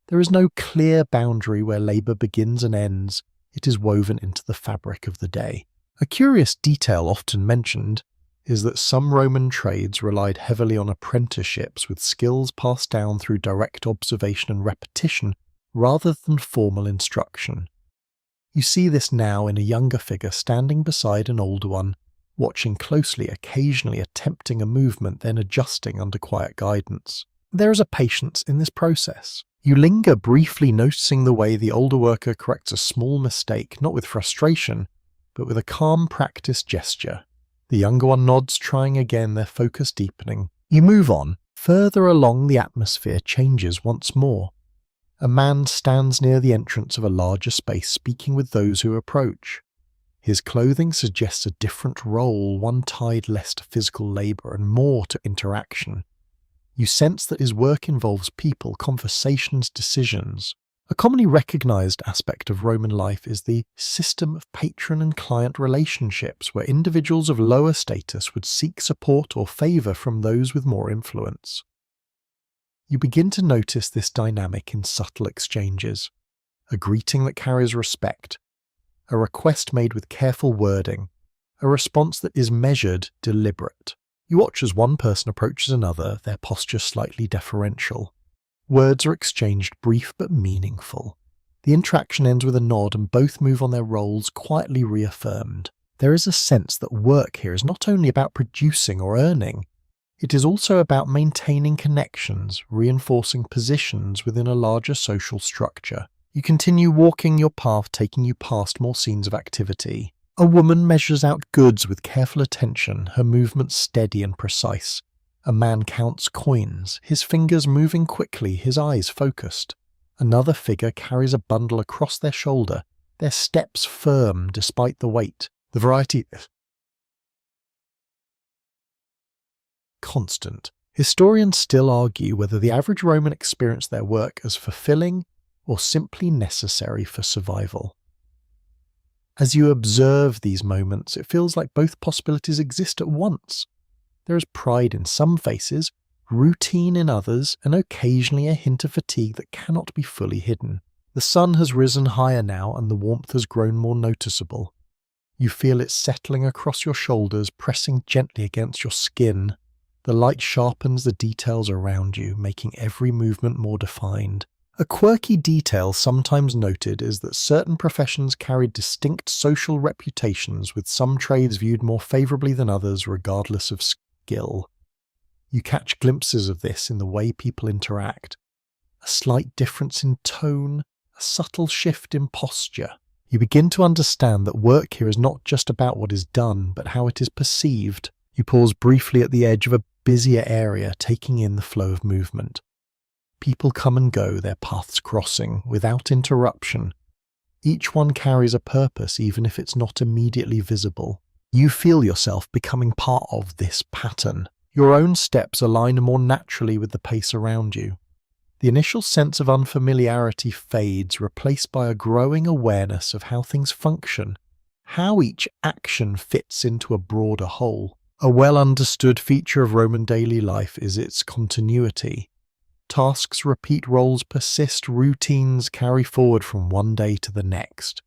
There is no clear boundary where labour begins and ends. It is woven into the fabric of the day. A curious detail often mentioned is that some Roman trades relied heavily on apprenticeships, with skills passed down through direct observation and repetition rather than formal instruction. You see this now in a younger figure standing beside an older one, watching closely, occasionally attempting a movement, then adjusting under quiet guidance. There is a patience in this process. You linger briefly, noticing the way the older worker corrects a small mistake, not with frustration, but with a calm, practiced gesture. The younger one nods, trying again, their focus deepening. You move on, Further along, the atmosphere changes once more. A man stands near the entrance of a larger space, speaking with those who approach. His clothing suggests a different role, one tied less to physical labour and more to interaction. You sense that his work involves people, conversations, decisions. A commonly recognised aspect of Roman life is the system of patron and client relationships, where individuals of lower status would seek support or favour from those with more influence. You begin to notice this dynamic in subtle exchanges. A greeting that carries respect, a request made with careful wording, a response that is measured, deliberate. You watch as one person approaches another, their posture slightly deferential. Words are exchanged, brief but meaningful. The interaction ends with a nod and both move on their roles, quietly reaffirmed. There is a sense that work here is not only about producing or earning, it is also about maintaining connections, reinforcing positions within a larger social structure. You continue walking your path, taking you past more scenes of activity. A woman measures out goods with careful attention, her movements steady and precise. A man counts coins, his fingers moving quickly, his eyes focused. Another figure carries a bundle across their shoulder, their steps firm despite the weight. The variety is constant. Historians still argue whether the average Roman experienced their work as fulfilling or simply necessary for survival. As you observe these moments, it feels like both possibilities exist at once. There is pride in some faces, routine in others, and occasionally a hint of fatigue that cannot be fully hidden. The sun has risen higher now, and the warmth has grown more noticeable. You feel it settling across your shoulders, pressing gently against your skin. The light sharpens the details around you, making every movement more defined. A quirky detail sometimes noted is that certain professions carried distinct social reputations, with some trades viewed more favourably than others regardless of skill. You catch glimpses of this in the way people interact. A slight difference in tone, a subtle shift in posture. You begin to understand that work here is not just about what is done, but how it is perceived. You pause briefly at the edge of a busier area, taking in the flow of movement. People come and go, their paths crossing, without interruption. Each one carries a purpose, even if it's not immediately visible. You feel yourself becoming part of this pattern. Your own steps align more naturally with the pace around you. The initial sense of unfamiliarity fades, replaced by a growing awareness of how things function, how each action fits into a broader whole. A well-understood feature of Roman daily life is its continuity. Tasks repeat, roles persist, routines carry forward from one day to the next.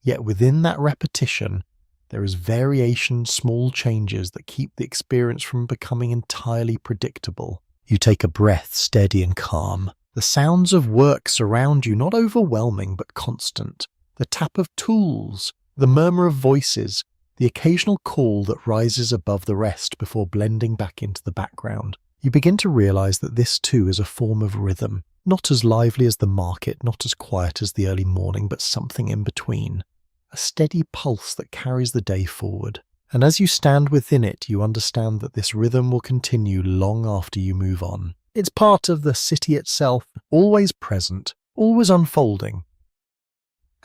Yet within that repetition, there is variation, small changes that keep the experience from becoming entirely predictable. You take a breath, steady and calm. The sounds of work surround you, not overwhelming but constant. The tap of tools, the murmur of voices, the occasional call that rises above the rest before blending back into the background. You begin to realize that this too is a form of rhythm, not as lively as the market, not as quiet as the early morning, but something in between. A steady pulse that carries the day forward. And as you stand within it, you understand that this rhythm will continue long after you move on. It's part of the city itself, always present, always unfolding.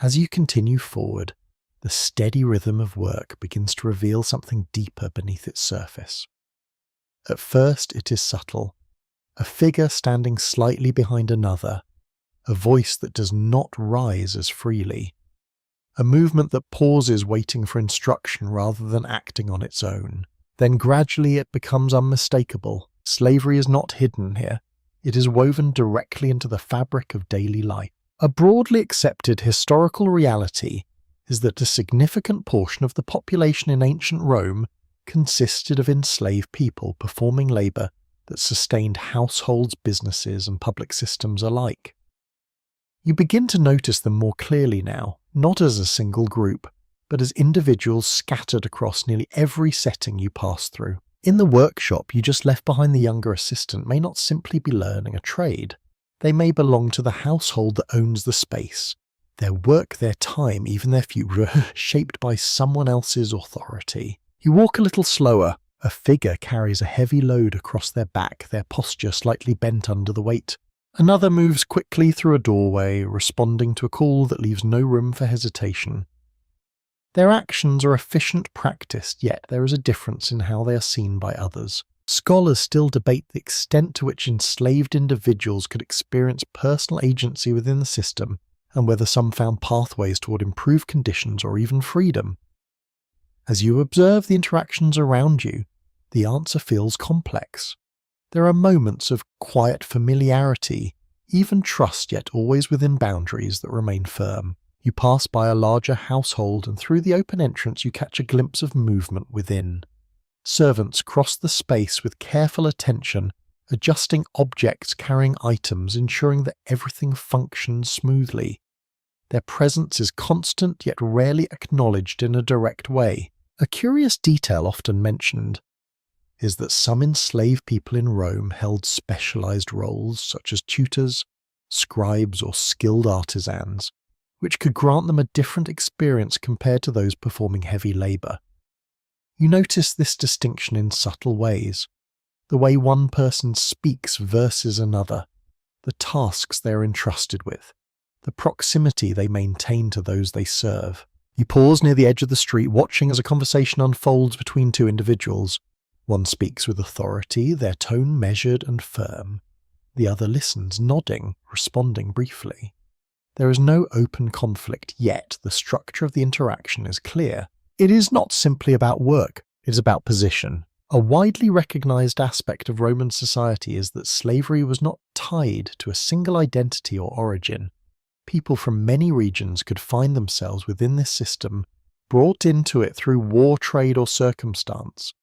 As you continue forward, the steady rhythm of work begins to reveal something deeper beneath its surface. At first it is subtle, a figure standing slightly behind another, a voice that does not rise as freely, a movement that pauses waiting for instruction rather than acting on its own. Then gradually it becomes unmistakable. Slavery is not hidden here. It is woven directly into the fabric of daily life. A broadly accepted historical reality is that a significant portion of the population in ancient Rome consisted of enslaved people performing labour that sustained households, businesses and public systems alike. You begin to notice them more clearly now, not as a single group, but as individuals scattered across nearly every setting you pass through. In the workshop you just left behind, the younger assistant may not simply be learning a trade. They may belong to the household that owns the space. Their work, their time, even their future, shaped by someone else's authority. You walk a little slower, A figure carries a heavy load across their back, their posture slightly bent under the weight. Another moves quickly through a doorway, responding to a call that leaves no room for hesitation. Their actions are efficient practice, yet there is a difference in how they are seen by others. Scholars still debate the extent to which enslaved individuals could experience personal agency within the system, and whether some found pathways toward improved conditions or even freedom. As you observe the interactions around you, the answer feels complex. There are moments of quiet familiarity, even trust, yet always within boundaries that remain firm. You pass by a larger household, and through the open entrance you catch a glimpse of movement within. Servants cross the space with careful attention, adjusting objects, carrying items, ensuring that everything functions smoothly. Their presence is constant yet rarely acknowledged in a direct way. A curious detail often mentioned is that some enslaved people in Rome held specialized roles such as tutors, scribes, or skilled artisans, which could grant them a different experience compared to those performing heavy labor. You notice this distinction in subtle ways: the way one person speaks versus another, the tasks they are entrusted with, the proximity they maintain to those they serve. You pause near the edge of the street, watching as a conversation unfolds between two individuals. One speaks with authority, their tone measured and firm. The other listens, nodding, responding briefly. There is no open conflict, yet the structure of the interaction is clear. It is not simply about work, it is about position. A widely recognized aspect of Roman society is that slavery was not tied to a single identity or origin. People from many regions could find themselves within this system, brought into it through war, trade, or circumstance.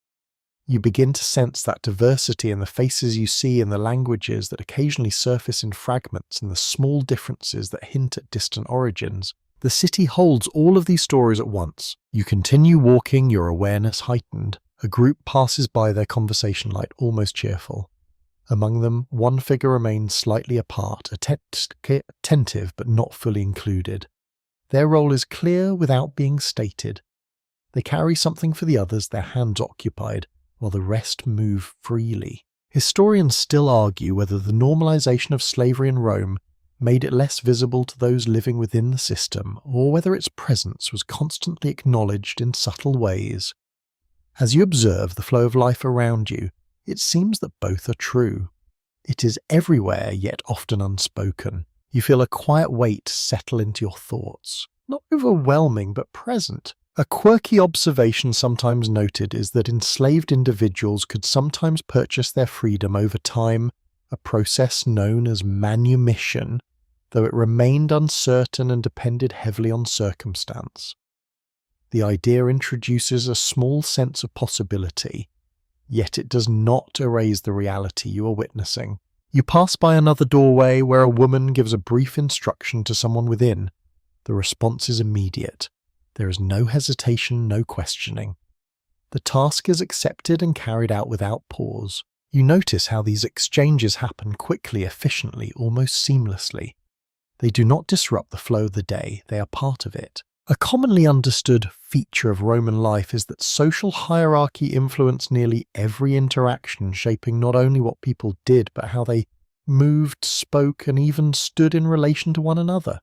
You begin to sense that diversity in the faces you see, in the languages that occasionally surface in fragments, and the small differences that hint at distant origins. The city holds all of these stories at once. You continue walking, your awareness heightened. A group passes by, their conversation light almost cheerful. Among them, one figure remains slightly apart, attentive but not fully included. Their role is clear without being stated. They carry something for the others, their hands occupied, while the rest move freely. Historians still argue whether the normalization of slavery in Rome made it less visible to those living within the system, or whether its presence was constantly acknowledged in subtle ways. As you observe the flow of life around you, it seems that both are true. It is everywhere, yet often unspoken. You feel a quiet weight settle into your thoughts. Not overwhelming, but present. A quirky observation sometimes noted is that enslaved individuals could sometimes purchase their freedom over time, a process known as manumission, though it remained uncertain and depended heavily on circumstance. The idea introduces a small sense of possibility, yet it does not erase the reality you are witnessing. You pass by another doorway where a woman gives a brief instruction to someone within. The response is immediate. There is no hesitation, no questioning. The task is accepted and carried out without pause. You notice how these exchanges happen quickly, efficiently, almost seamlessly. They do not disrupt the flow of the day, they are part of it. A commonly understood feature of Roman life is that social hierarchy influenced nearly every interaction, shaping not only what people did, but how they moved, spoke, and even stood in relation to one another.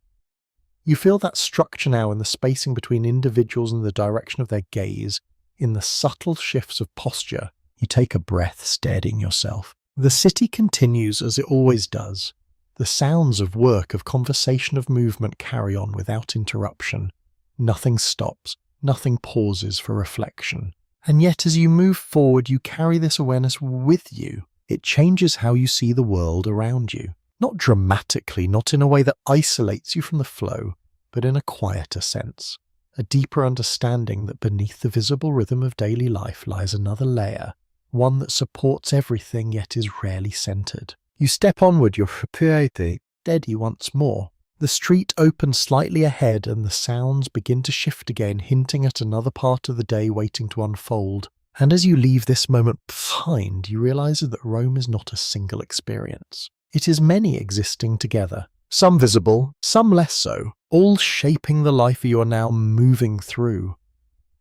You feel that structure now in the spacing between individuals and the direction of their gaze, in the subtle shifts of posture. You take a breath, steadying yourself. The city continues as it always does. The sounds of work, of conversation, of movement carry on without interruption. Nothing stops, nothing pauses for reflection. And yet as you move forward, you carry this awareness with you. It changes how you see the world around you. Not dramatically, not in a way that isolates you from the flow, but in a quieter sense. A deeper understanding that beneath the visible rhythm of daily life lies another layer, one that supports everything yet is rarely centered. You step onward, your propriety steady once more. The street opens slightly ahead and the sounds begin to shift again, hinting at another part of the day waiting to unfold. And as you leave this moment behind, you realize that Rome is not a single experience. It is many existing together, some visible, some less so, all shaping the life you are now moving through.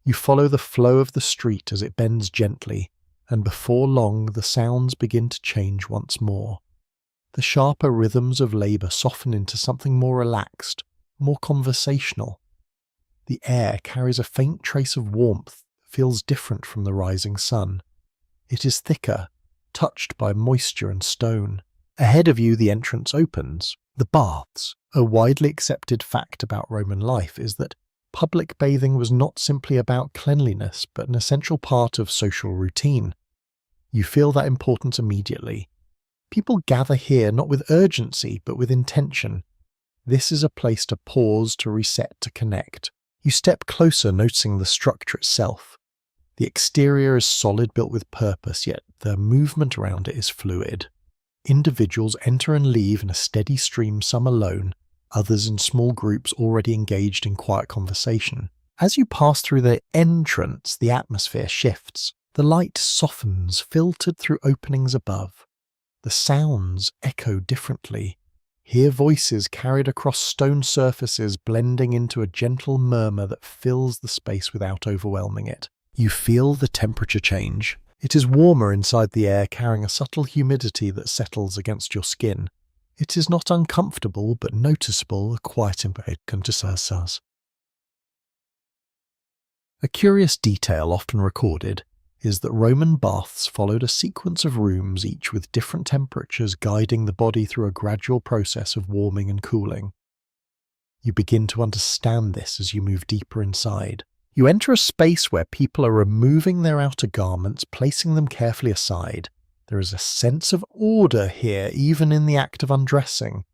You follow the flow of the street as it bends gently, and before long the sounds begin to change once more. The sharper rhythms of labour soften into something more relaxed, more conversational. The air carries a faint trace of warmth that feels different from the rising sun. It is thicker, touched by moisture and stone. Ahead of you the entrance opens. The baths. A widely accepted fact about Roman life is that public bathing was not simply about cleanliness, but an essential part of social routine. You feel that importance immediately. People gather here not with urgency, but with intention. This is a place to pause, to reset, to connect. You step closer, noticing the structure itself. The exterior is solid, built with purpose, yet the movement around it is fluid. Individuals enter and leave in a steady stream, some alone, others in small groups already engaged in quiet conversation. As you pass through the entrance, the atmosphere shifts. The light softens, filtered through openings above. The sounds echo differently. Hear voices carried across stone surfaces, blending into a gentle murmur that fills the space without overwhelming it. You feel the temperature change. It is warmer inside the air, carrying a subtle humidity that settles against your skin. It is not uncomfortable, but noticeable, a quiet impression. A curious detail often recorded is that Roman baths followed a sequence of rooms, each with different temperatures guiding the body through a gradual process of warming and cooling. You begin to understand this as you move deeper inside. You enter a space where people are removing their outer garments, placing them carefully aside. There is a sense of order here, even in the act of undressing.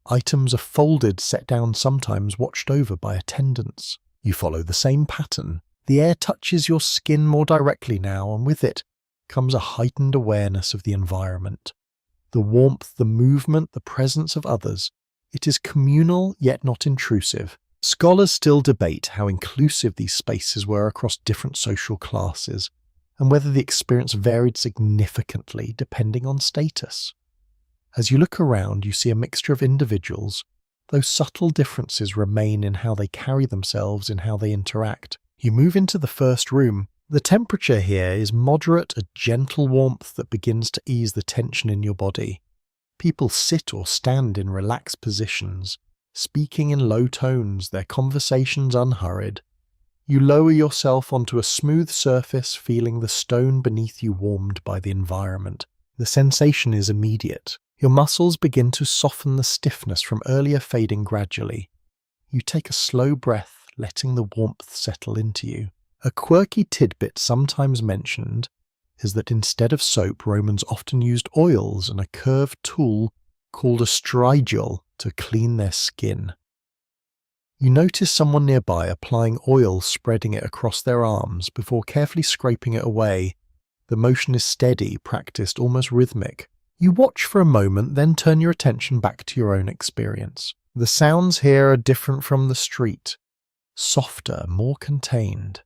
Items are folded, set down, sometimes watched over by attendants. You follow the same pattern. The air touches your skin more directly now, and with it comes a heightened awareness of the environment. The warmth, the movement, the presence of others. It is communal, yet not intrusive. Scholars still debate how inclusive these spaces were across different social classes, and whether the experience varied significantly depending on status. As you look around, you see a mixture of individuals, though subtle differences remain in how they carry themselves, in how they interact. You move into the first room. The temperature here is moderate, a gentle warmth that begins to ease the tension in your body. People sit or stand in relaxed positions, speaking in low tones, their conversations unhurried. You lower yourself onto a smooth surface, feeling the stone beneath you warmed by the environment. The sensation is immediate. Your muscles begin to soften, the stiffness from earlier fading gradually. You take a slow breath, letting the warmth settle into you. A quirky tidbit sometimes mentioned is that instead of soap, Romans often used oils and a curved tool called a strigil to clean their skin. You notice someone nearby applying oil, spreading it across their arms before carefully scraping it away. The motion is steady, practiced, almost rhythmic. You watch for a moment, then turn your attention back to your own experience. The sounds here are different from the street. Softer, more contained.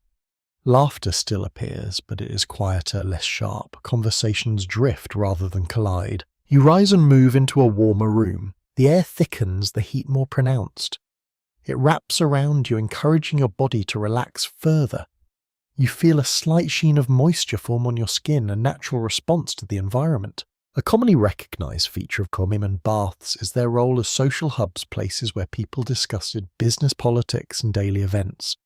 Laughter still appears, but it is quieter, less sharp. Conversations drift rather than collide. You rise and move into a warmer room. The air thickens, the heat more pronounced. It wraps around you, encouraging your body to relax further. You feel a slight sheen of moisture form on your skin, a natural response to the environment. A commonly recognised feature of Colosseum baths is their role as social hubs, places where people discussed business, politics and daily events.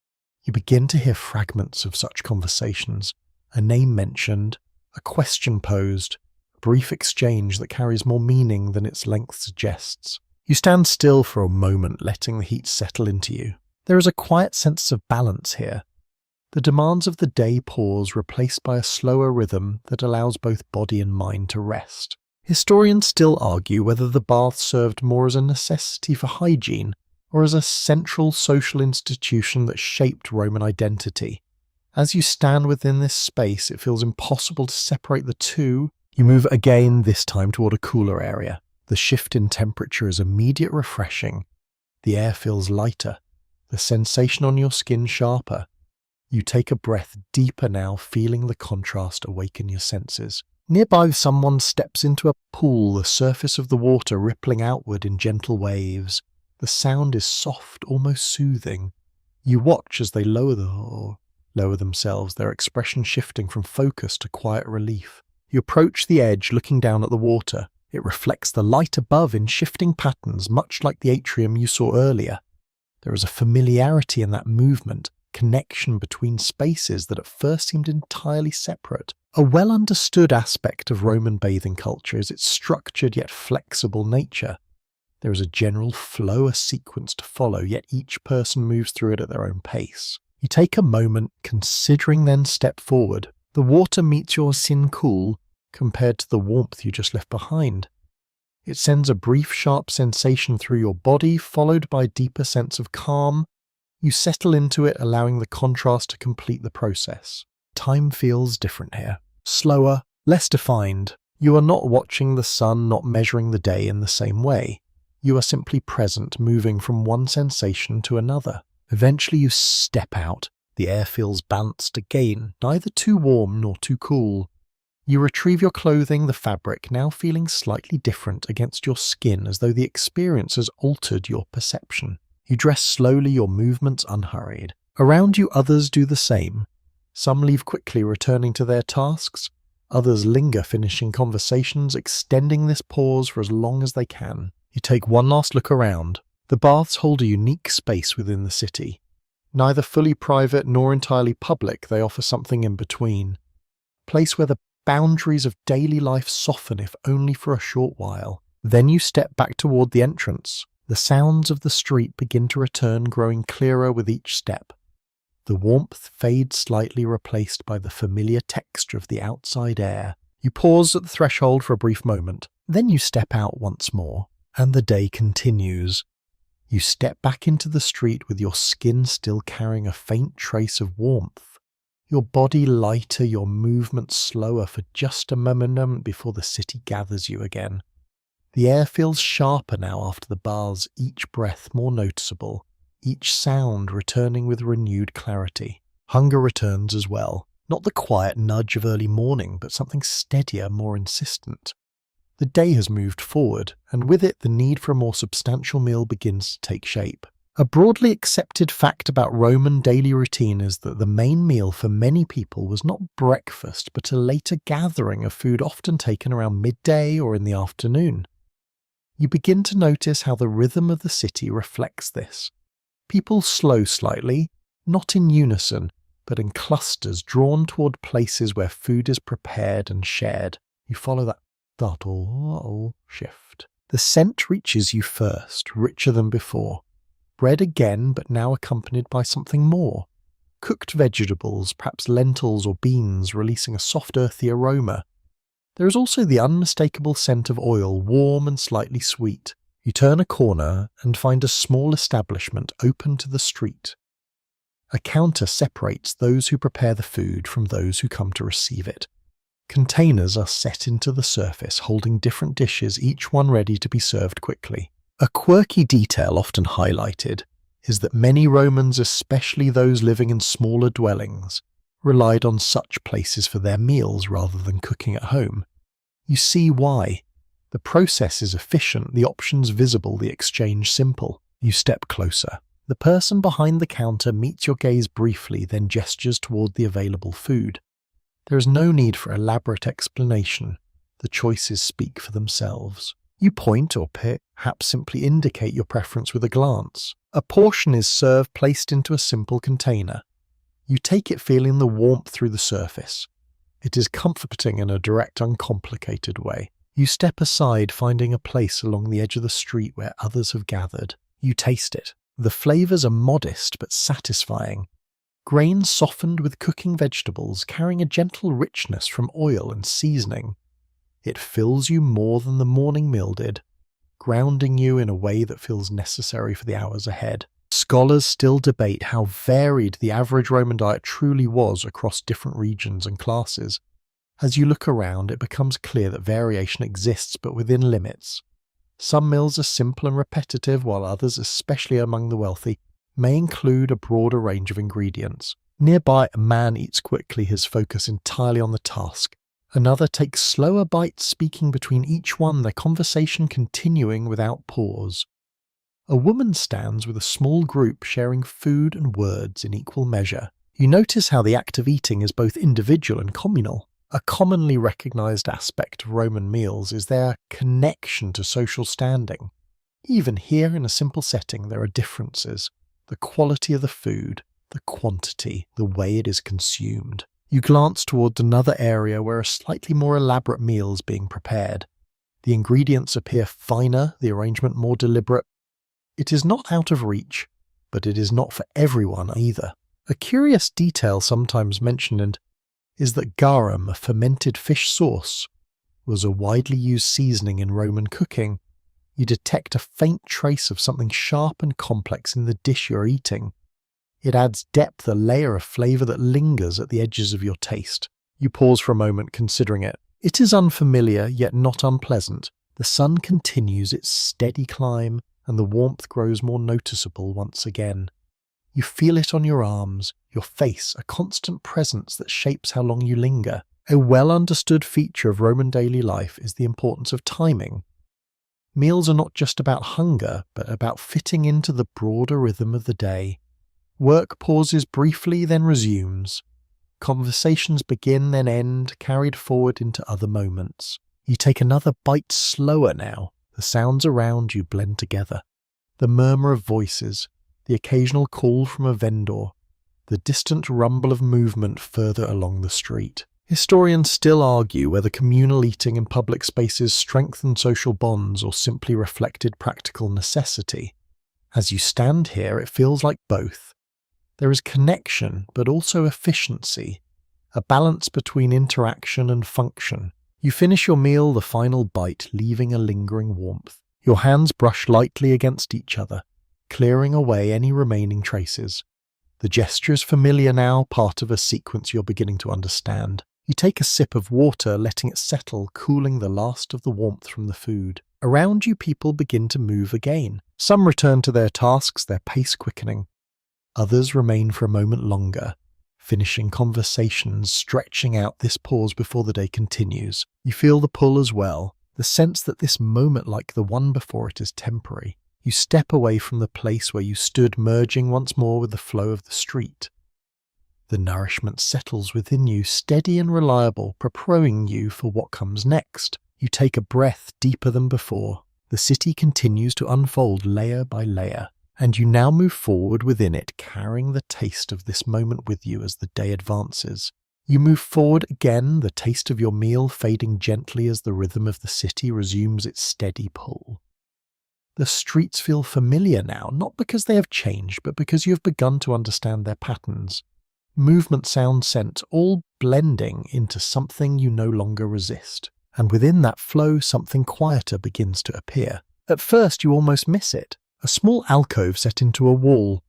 You begin to hear fragments of such conversations, a name mentioned, a question posed, a brief exchange that carries more meaning than its length suggests. You stand still for a moment, letting the heat settle into you. There is a quiet sense of balance here. The demands of the day pause, replaced by a slower rhythm that allows both body and mind to rest. Historians still argue whether the bath served more as a necessity for hygiene or as a central social institution that shaped Roman identity. As you stand within this space, it feels impossible to separate the two. You move again, this time toward a cooler area. The shift in temperature is immediate, refreshing. The air feels lighter, the sensation on your skin sharper. You take a breath deeper now, feeling the contrast awaken your senses. Nearby, someone steps into a pool, the surface of the water rippling outward in gentle waves. The sound is soft, almost soothing. You watch as they lower lower themselves, their expression shifting from focus to quiet relief. You approach the edge, looking down at the water. It reflects the light above in shifting patterns, much like the atrium you saw earlier. There is a familiarity in that movement, connection between spaces that at first seemed entirely separate. A well-understood aspect of Roman bathing culture is its structured yet flexible nature. There is a general flow, a sequence to follow, yet each person moves through it at their own pace. You take a moment, considering, then step forward. The water meets your skin cool compared to the warmth you just left behind. It sends a brief, sharp sensation through your body, followed by a deeper sense of calm. You settle into it, allowing the contrast to complete the process. Time feels different here. Slower, less defined. You are not watching the sun, not measuring the day in the same way. You are simply present, moving from one sensation to another. Eventually you step out. The air feels balanced again, neither too warm nor too cool. You retrieve your clothing, the fabric now feeling slightly different against your skin, as though the experience has altered your perception. You dress slowly, your movements unhurried. Around you others do the same. Some leave quickly, returning to their tasks. Others linger, finishing conversations, extending this pause for as long as they can. You take one last look around. The baths hold a unique space within the city. Neither fully private nor entirely public, they offer something in between. A place where the boundaries of daily life soften, if only for a short while. Then you step back toward the entrance. The sounds of the street begin to return, growing clearer with each step. The warmth fades slightly, replaced by the familiar texture of the outside air. You pause at the threshold for a brief moment. Then you step out once more, and the day continues. You step back into the street with your skin still carrying a faint trace of warmth. Your body lighter, your movement slower for just a moment before the city gathers you again. The air feels sharper now after the baths, each breath more noticeable, each sound returning with renewed clarity. Hunger returns as well, not the quiet nudge of early morning, but something steadier, more insistent. The day has moved forward, and with it the need for a more substantial meal begins to take shape. A broadly accepted fact about Roman daily routine is that the main meal for many people was not breakfast, but a later gathering of food often taken around midday or in the afternoon. You begin to notice how the rhythm of the city reflects this. People slow slightly, not in unison, but in clusters drawn toward places where food is prepared and shared. You follow that subtle shift. The scent reaches you first, richer than before. Bread again, but now accompanied by something more. Cooked vegetables, perhaps lentils or beans, releasing a soft earthy aroma. There is also the unmistakable scent of oil, warm and slightly sweet. You turn a corner and find a small establishment open to the street. A counter separates those who prepare the food from those who come to receive it. Containers are set into the surface, holding different dishes, each one ready to be served quickly. A quirky detail often highlighted is that many Romans, especially those living in smaller dwellings, relied on such places for their meals rather than cooking at home. You see why. The process is efficient, the options visible, the exchange simple. You step closer. The person behind the counter meets your gaze briefly, then gestures toward the available food. There is no need for elaborate explanation. The choices speak for themselves. You point or perhaps simply indicate your preference with a glance. A portion is served, placed into a simple container. You take it, feeling the warmth through the surface. It is comforting in a direct, uncomplicated way. You step aside, finding a place along the edge of the street where others have gathered. You taste it. The flavors are modest but satisfying. Grain softened with cooking vegetables, carrying a gentle richness from oil and seasoning. It fills you more than the morning meal did, grounding you in a way that feels necessary for the hours ahead. Scholars still debate how varied the average Roman diet truly was across different regions and classes. As you look around, it becomes clear that variation exists, but within limits. Some meals are simple and repetitive, while others, especially among the wealthy, may include a broader range of ingredients. Nearby, a man eats quickly, his focus entirely on the task. Another takes slower bites, speaking between each one, their conversation continuing without pause. A woman stands with a small group, sharing food and words in equal measure. You notice how the act of eating is both individual and communal. A commonly recognised aspect of Roman meals is their connection to social standing. Even here in a simple setting there are differences. The quality of the food, the quantity, the way it is consumed. You glance towards another area where a slightly more elaborate meal is being prepared. The ingredients appear finer, the arrangement more deliberate. It is not out of reach, but it is not for everyone either. A curious detail sometimes mentioned is that garum, a fermented fish sauce, was a widely used seasoning in Roman cooking. You detect a faint trace of something sharp and complex in the dish you're eating. It adds depth, a layer of flavour that lingers at the edges of your taste. You pause for a moment considering it. It is unfamiliar, yet not unpleasant. The sun continues its steady climb, and the warmth grows more noticeable once again. You feel it on your arms, your face, a constant presence that shapes how long you linger. A well-understood feature of Roman daily life is the importance of timing. Meals are not just about hunger, but about fitting into the broader rhythm of the day. Work pauses briefly, then resumes. Conversations begin, then end, carried forward into other moments. You take another bite slower now. The sounds around you blend together. The murmur of voices, the occasional call from a vendor, the distant rumble of movement further along the street. Historians still argue whether communal eating in public spaces strengthened social bonds or simply reflected practical necessity. As you stand here, it feels like both. There is connection, but also efficiency, a balance between interaction and function. You finish your meal, the final bite, leaving a lingering warmth. Your hands brush lightly against each other, clearing away any remaining traces. The gesture is familiar now, part of a sequence you're beginning to understand. You take a sip of water, letting it settle, cooling the last of the warmth from the food. Around you, people begin to move again. Some return to their tasks, their pace quickening. Others remain for a moment longer, finishing conversations, stretching out this pause before the day continues. You feel the pull as well, the sense that this moment, like the one before it, is temporary. You step away from the place where you stood, merging once more with the flow of the street. The nourishment settles within you, steady and reliable, preparing you for what comes next. You take a breath deeper than before. The city continues to unfold layer by layer, and you now move forward within it, carrying the taste of this moment with you as the day advances. You move forward again, the taste of your meal fading gently as the rhythm of the city resumes its steady pull. The streets feel familiar now, not because they have changed, but because you have begun to understand their patterns. Movement, sound, scent, all blending into something you no longer resist. And within that flow, something quieter begins to appear. At first, you almost miss it. A small alcove set into a wall.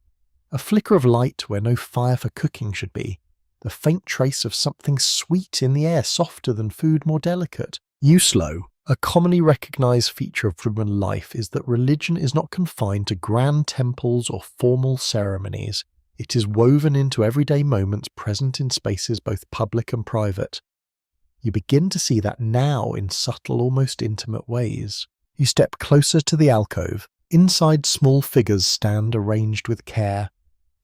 A flicker of light where no fire for cooking should be. The faint trace of something sweet in the air, softer than food, more delicate. Slow. A commonly recognized feature of Roman life is that religion is not confined to grand temples or formal ceremonies. It is woven into everyday moments present in spaces both public and private. You begin to see that now in subtle, almost intimate ways. You step closer to the alcove. Inside, small figures stand arranged with care.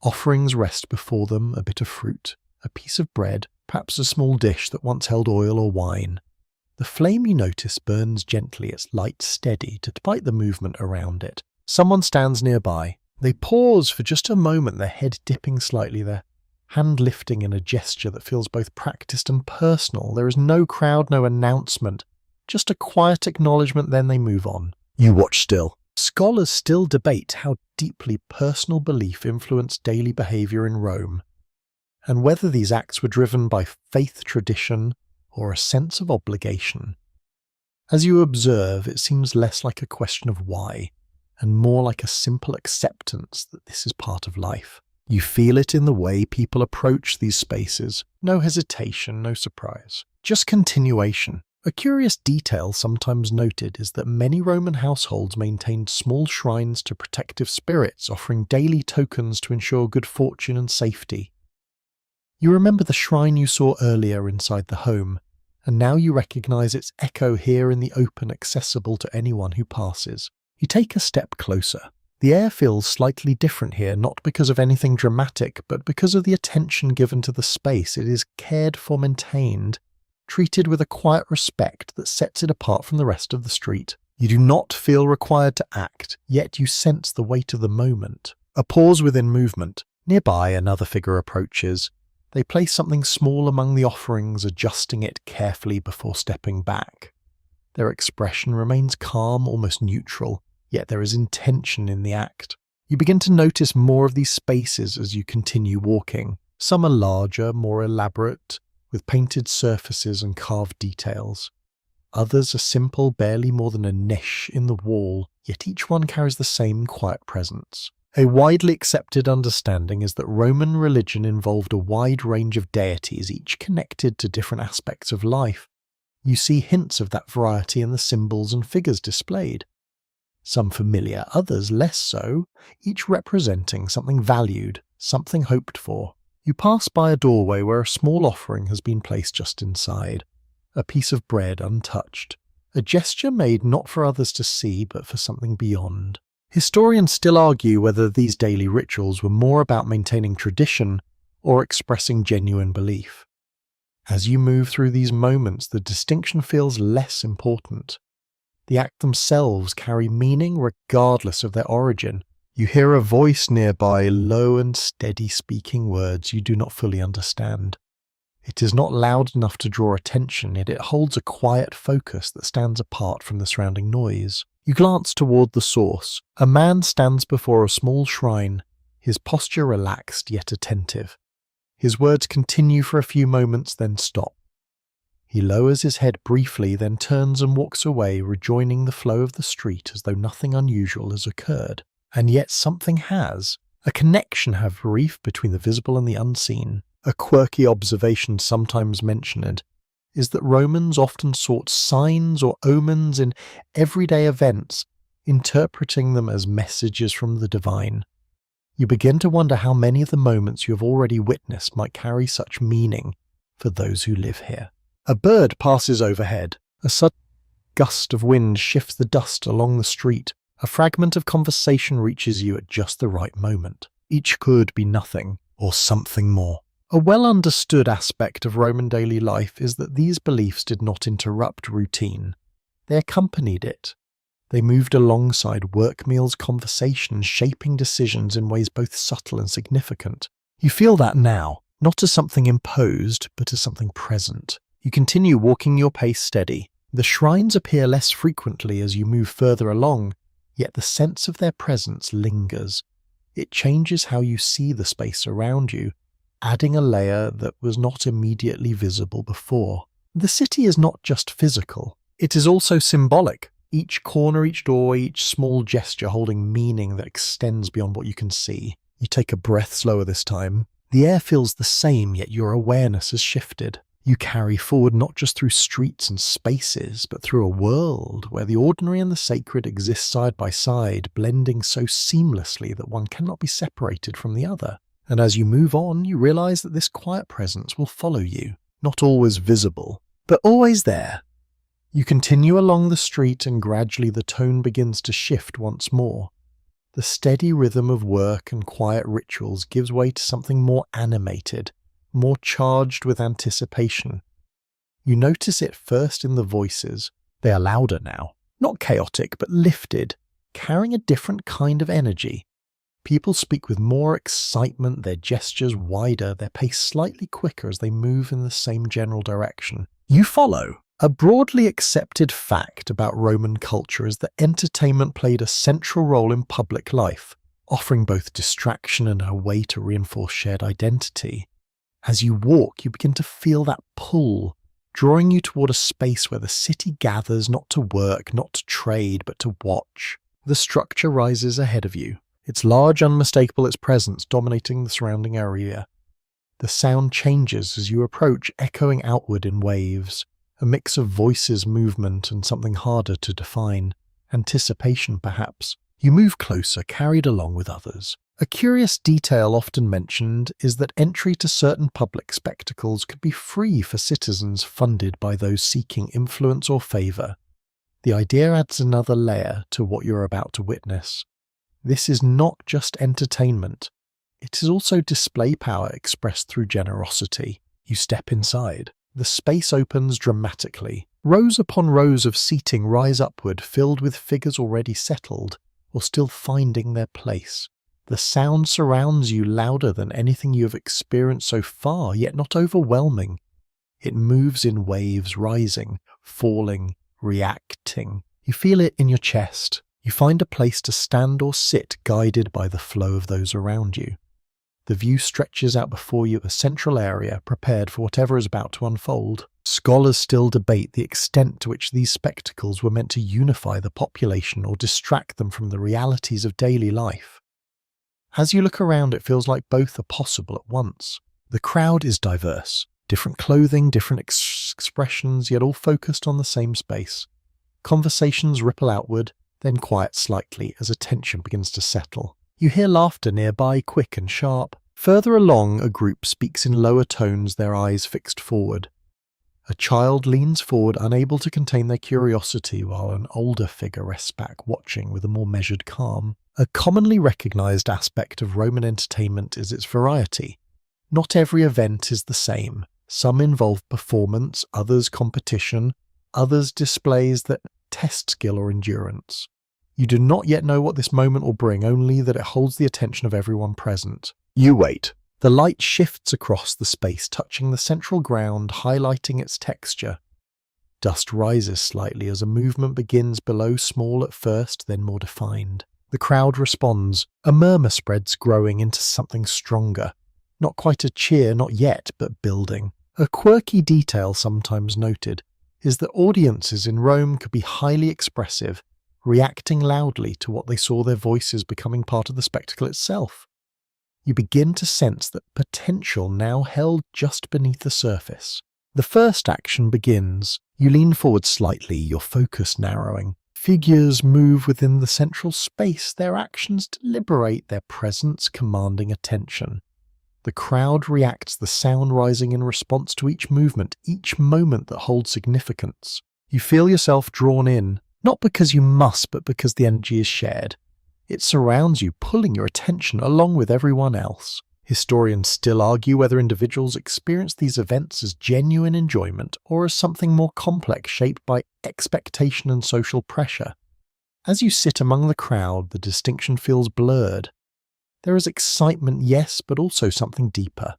Offerings rest before them, a bit of fruit, a piece of bread, perhaps a small dish that once held oil or wine. The flame, you notice, burns gently, its light steady, despite the movement around it. Someone stands nearby. They pause for just a moment, their head dipping slightly, their hand lifting in a gesture that feels both practiced and personal. There is no crowd, no announcement, just a quiet acknowledgement, then they move on. You watch still. Scholars still debate how deeply personal belief influenced daily behaviour in Rome, and whether these acts were driven by faith tradition or a sense of obligation. As you observe, it seems less like a question of why, and more like a simple acceptance that this is part of life. You feel it in the way people approach these spaces. No hesitation, no surprise. Just continuation. A curious detail sometimes noted is that many Roman households maintained small shrines to protective spirits, offering daily tokens to ensure good fortune and safety. You remember the shrine you saw earlier inside the home, and now you recognize its echo here in the open, accessible to anyone who passes. You take a step closer. The air feels slightly different here, not because of anything dramatic, but because of the attention given to the space. It is cared for, maintained, treated with a quiet respect that sets it apart from the rest of the street. You do not feel required to act, yet you sense the weight of the moment. A pause within movement. Nearby, another figure approaches. They place something small among the offerings, adjusting it carefully before stepping back. Their expression remains calm, almost neutral, yet there is intention in the act. You begin to notice more of these spaces as you continue walking. Some are larger, more elaborate, with painted surfaces and carved details. Others are simple, barely more than a niche in the wall, yet each one carries the same quiet presence. A widely accepted understanding is that Roman religion involved a wide range of deities, each connected to different aspects of life. You see hints of that variety in the symbols and figures displayed. Some familiar, others less so, each representing something valued, something hoped for. You pass by a doorway where a small offering has been placed just inside, a piece of bread untouched, a gesture made not for others to see but for something beyond. Historians still argue whether these daily rituals were more about maintaining tradition or expressing genuine belief. As you move through these moments, the distinction feels less important. The acts themselves carry meaning regardless of their origin. You hear a voice nearby, low and steady, speaking words you do not fully understand. It is not loud enough to draw attention, yet it holds a quiet focus that stands apart from the surrounding noise. You glance toward the source. A man stands before a small shrine, his posture relaxed yet attentive. His words continue for a few moments, then stop. He lowers his head briefly, then turns and walks away, rejoining the flow of the street as though nothing unusual has occurred. And yet something has. A connection have brief between the visible and the unseen. A quirky observation sometimes mentioned is that Romans often sought signs or omens in everyday events, interpreting them as messages from the divine. You begin to wonder how many of the moments you have already witnessed might carry such meaning for those who live here. A bird passes overhead. A sudden gust of wind shifts the dust along the street. A fragment of conversation reaches you at just the right moment. Each could be nothing or something more. A well-understood aspect of Roman daily life is that these beliefs did not interrupt routine. They accompanied it. They moved alongside work meals, conversations, shaping decisions in ways both subtle and significant. You feel that now, not as something imposed, but as something present. You continue walking your pace steady. The shrines appear less frequently as you move further along, yet the sense of their presence lingers. It changes how you see the space around you, adding a layer that was not immediately visible before. The city is not just physical, it is also symbolic. Each corner, each door, each small gesture holding meaning that extends beyond what you can see. You take a breath slower this time. The air feels the same, yet your awareness has shifted. You carry forward not just through streets and spaces, but through a world where the ordinary and the sacred exist side by side, blending so seamlessly that one cannot be separated from the other. And as you move on, you realize that this quiet presence will follow you, not always visible, but always there. You continue along the street and gradually the tone begins to shift once more. The steady rhythm of work and quiet rituals gives way to something more animated, more charged with anticipation. You notice it first in the voices. They are louder now, not chaotic, but lifted, carrying a different kind of energy. People speak with more excitement, their gestures wider, their pace slightly quicker as they move in the same general direction. You follow. A broadly accepted fact about Roman culture is that entertainment played a central role in public life, offering both distraction and a way to reinforce shared identity. As you walk, you begin to feel that pull, drawing you toward a space where the city gathers not to work, not to trade, but to watch. The structure rises ahead of you. It's large, unmistakable, its presence dominating the surrounding area. The sound changes as you approach, echoing outward in waves. A mix of voices, movement, and something harder to define. Anticipation, perhaps. You move closer, carried along with others. A curious detail often mentioned is that entry to certain public spectacles could be free for citizens funded by those seeking influence or favour. The idea adds another layer to what you're about to witness. This is not just entertainment. It is also display power expressed through generosity. You step inside. The space opens dramatically. Rows upon rows of seating rise upward, filled with figures already settled or still finding their place. The sound surrounds you, louder than anything you have experienced so far, yet not overwhelming. It moves in waves, rising, falling, reacting. You feel it in your chest. You find a place to stand or sit, guided by the flow of those around you. The view stretches out before you, a central area prepared for whatever is about to unfold. Scholars still debate the extent to which these spectacles were meant to unify the population or distract them from the realities of daily life. As you look around, it feels like both are possible at once. The crowd is diverse. Different clothing, different expressions, yet all focused on the same space. Conversations ripple outward, then quiet slightly as attention begins to settle. You hear laughter nearby, quick and sharp. Further along, a group speaks in lower tones, their eyes fixed forward. A child leans forward, unable to contain their curiosity, while an older figure rests back, watching with a more measured calm. A commonly recognized aspect of Roman entertainment is its variety. Not every event is the same. Some involve performance, others competition, others displays that test skill or endurance. You do not yet know what this moment will bring, only that it holds the attention of everyone present. You wait. The light shifts across the space, touching the central ground, highlighting its texture. Dust rises slightly as a movement begins below, small at first, then more defined. The crowd responds. A murmur spreads, growing into something stronger. Not quite a cheer, not yet, but building. A quirky detail sometimes noted is that audiences in Rome could be highly expressive, reacting loudly to what they saw, their voices becoming part of the spectacle itself. You begin to sense that potential now held just beneath the surface. The first action begins. You lean forward slightly, your focus narrowing. Figures move within the central space, their actions deliberate, their presence commanding attention. The crowd reacts, the sound rising in response to each movement, each moment that holds significance. You feel yourself drawn in, not because you must, but because the energy is shared. It surrounds you, pulling your attention along with everyone else. Historians still argue whether individuals experience these events as genuine enjoyment or as something more complex shaped by expectation and social pressure. As you sit among the crowd, the distinction feels blurred. There is excitement, yes, but also something deeper.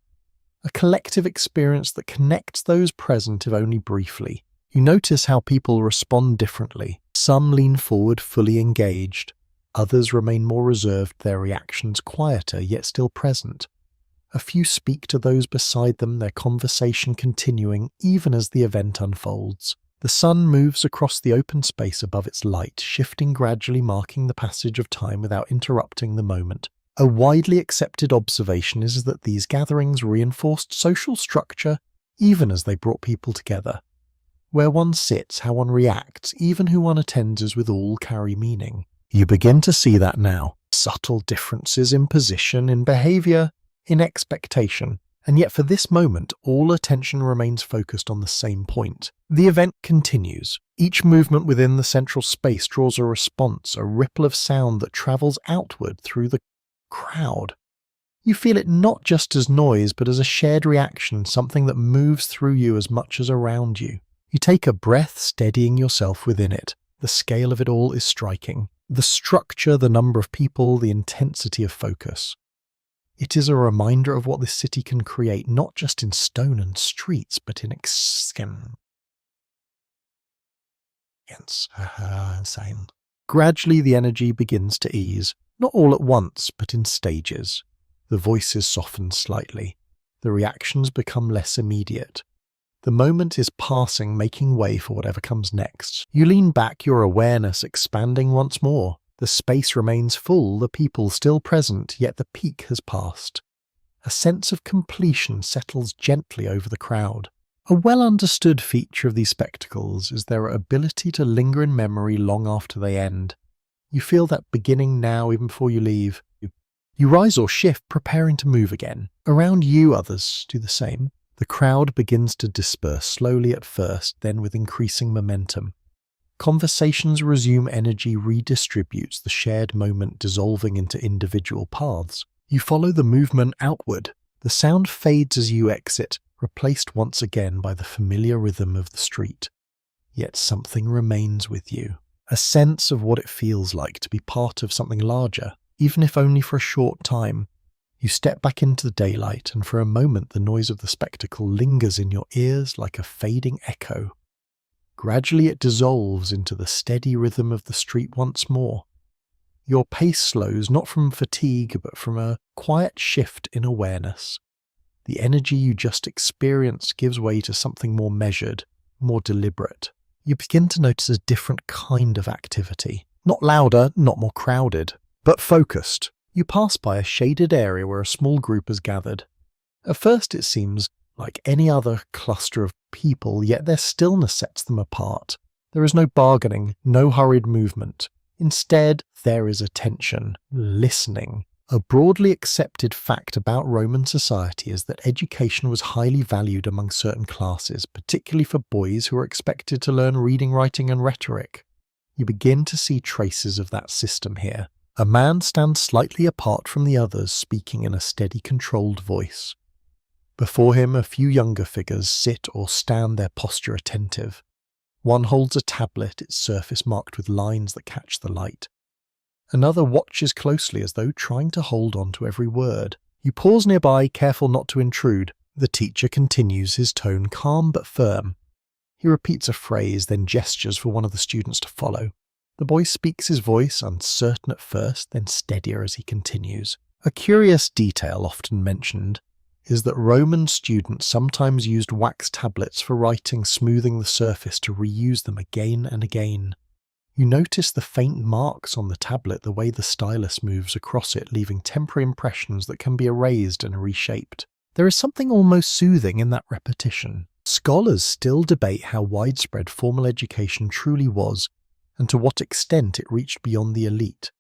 A collective experience that connects those present, if only briefly. You notice how people respond differently. Some lean forward, fully engaged. Others remain more reserved, their reactions quieter, yet still present. A few speak to those beside them, their conversation continuing even as the event unfolds. The sun moves across the open space above its light, shifting gradually, marking the passage of time without interrupting the moment. A widely accepted observation is that these gatherings reinforced social structure even as they brought people together. Where one sits, how one reacts, even who one attends is with all carry meaning. You begin to see that now. Subtle differences in position, in behavior, in expectation. And yet for this moment, all attention remains focused on the same point. The event continues. Each movement within the central space draws a response, a ripple of sound that travels outward through the crowd. You feel it not just as noise, but as a shared reaction, something that moves through you as much as around you. You take a breath, steadying yourself within it. The scale of it all is striking. The structure, the number of people, the intensity of focus. It is a reminder of what this city can create, not just in stone and streets, but in insane. Gradually, the energy begins to ease, not all at once, but in stages. The voices soften slightly. The reactions become less immediate. The moment is passing, making way for whatever comes next. You lean back, your awareness expanding once more. The space remains full, the people still present, yet the peak has passed. A sense of completion settles gently over the crowd. A well-understood feature of these spectacles is their ability to linger in memory long after they end. You feel that beginning now, even before you leave. You rise or shift, preparing to move again. Around you, others do the same. The crowd begins to disperse, slowly at first, then with increasing momentum. Conversations resume, energy redistributes, the shared moment dissolving into individual paths. You follow the movement outward. The sound fades as you exit, replaced once again by the familiar rhythm of the street. Yet something remains with you. A sense of what it feels like to be part of something larger, even if only for a short time. You step back into the daylight, and for a moment the noise of the spectacle lingers in your ears like a fading echo. Gradually it dissolves into the steady rhythm of the street once more. Your pace slows, not from fatigue, but from a quiet shift in awareness. The energy you just experienced gives way to something more measured, more deliberate. You begin to notice a different kind of activity. Not louder, not more crowded, but focused. You pass by a shaded area where a small group has gathered. At first it seems like any other cluster of people, yet their stillness sets them apart. There is no bargaining, no hurried movement. Instead, there is attention, listening. A broadly accepted fact about Roman society is that education was highly valued among certain classes, particularly for boys who were expected to learn reading, writing, and rhetoric. You begin to see traces of that system here. A man stands slightly apart from the others, speaking in a steady, controlled voice. Before him, a few younger figures sit or stand, their posture attentive. One holds a tablet, its surface marked with lines that catch the light. Another watches closely as though trying to hold on to every word. You pause nearby, careful not to intrude. The teacher continues, his tone calm but firm. He repeats a phrase, then gestures for one of the students to follow. The boy speaks his voice, uncertain at first, then steadier as he continues. A curious detail often mentioned is that Roman students sometimes used wax tablets for writing, smoothing the surface to reuse them again and again. You notice the faint marks on the tablet, the way the stylus moves across it, leaving temporary impressions that can be erased and reshaped. There is something almost soothing in that repetition. Scholars still debate how widespread formal education truly was, and to what extent it reached beyond the elite.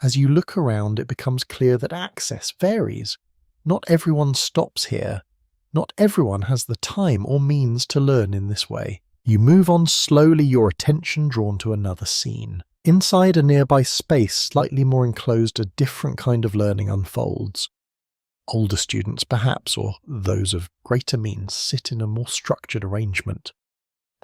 As you look around, it becomes clear that access varies. Not everyone stops here. Not everyone has the time or means to learn in this way. You move on slowly, your attention drawn to another scene. Inside a nearby space, slightly more enclosed, a different kind of learning unfolds. Older students, perhaps, or those of greater means, sit in a more structured arrangement.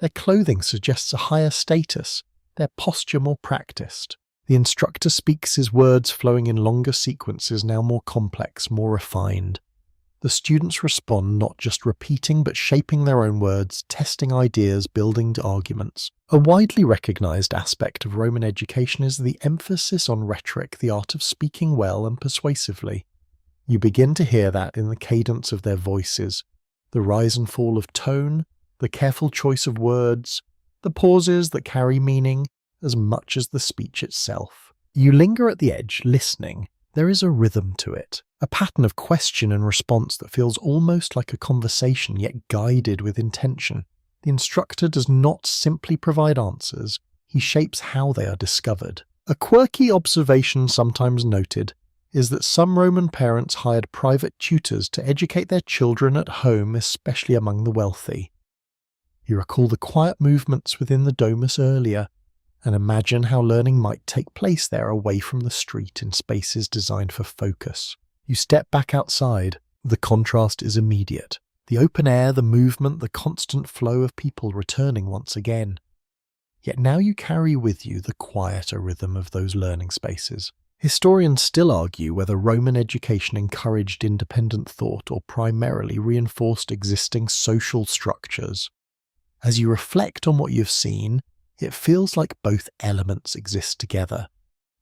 Their clothing suggests a higher status, their posture more practiced. The instructor speaks, his words flowing in longer sequences, now more complex, more refined. The students respond, not just repeating but shaping their own words, testing ideas, building arguments. A widely recognized aspect of Roman education is the emphasis on rhetoric, the art of speaking well and persuasively. You begin to hear that in the cadence of their voices, the rise and fall of tone, the careful choice of words, the pauses that carry meaning, as much as the speech itself. You linger at the edge, listening. There is a rhythm to it, a pattern of question and response that feels almost like a conversation, yet guided with intention. The instructor does not simply provide answers, he shapes how they are discovered. A quirky observation sometimes noted is that some Roman parents hired private tutors to educate their children at home, especially among the wealthy. You recall the quiet movements within the domus earlier, and imagine how learning might take place there away from the street in spaces designed for focus. You step back outside. The contrast is immediate. The open air, the movement, the constant flow of people returning once again. Yet now you carry with you the quieter rhythm of those learning spaces. Historians still argue whether Roman education encouraged independent thought or primarily reinforced existing social structures. As you reflect on what you've seen, it feels like both elements exist together.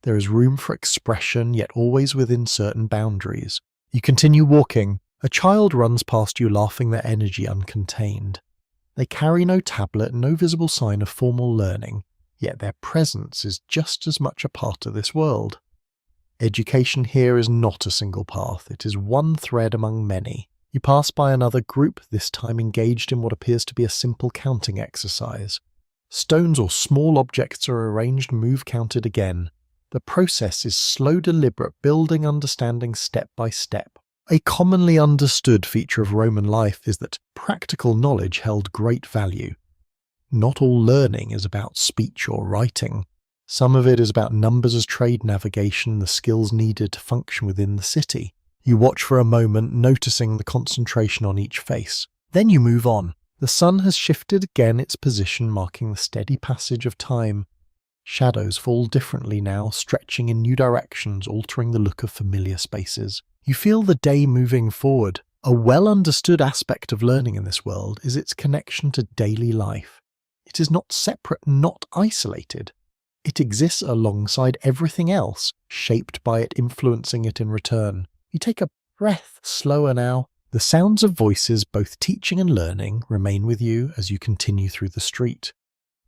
There is room for expression, yet always within certain boundaries. You continue walking. A child runs past you, laughing, their energy uncontained. They carry no tablet, no visible sign of formal learning, yet their presence is just as much a part of this world. Education here is not a single path, it is one thread among many. You pass by another group, this time engaged in what appears to be a simple counting exercise. Stones or small objects are arranged, move counted again. The process is slow, deliberate, building understanding step by step. A commonly understood feature of Roman life is that practical knowledge held great value. Not all learning is about speech or writing. Some of it is about numbers as trade navigation, the skills needed to function within the city. You watch for a moment, noticing the concentration on each face. Then you move on. The sun has shifted again its position, marking the steady passage of time. Shadows fall differently now, stretching in new directions, altering the look of familiar spaces. You feel the day moving forward. A well-understood aspect of learning in this world is its connection to daily life. It is not separate, not isolated. It exists alongside everything else, shaped by it, influencing it in return. You take a breath slower now. The sounds of voices, both teaching and learning, remain with you as you continue through the street.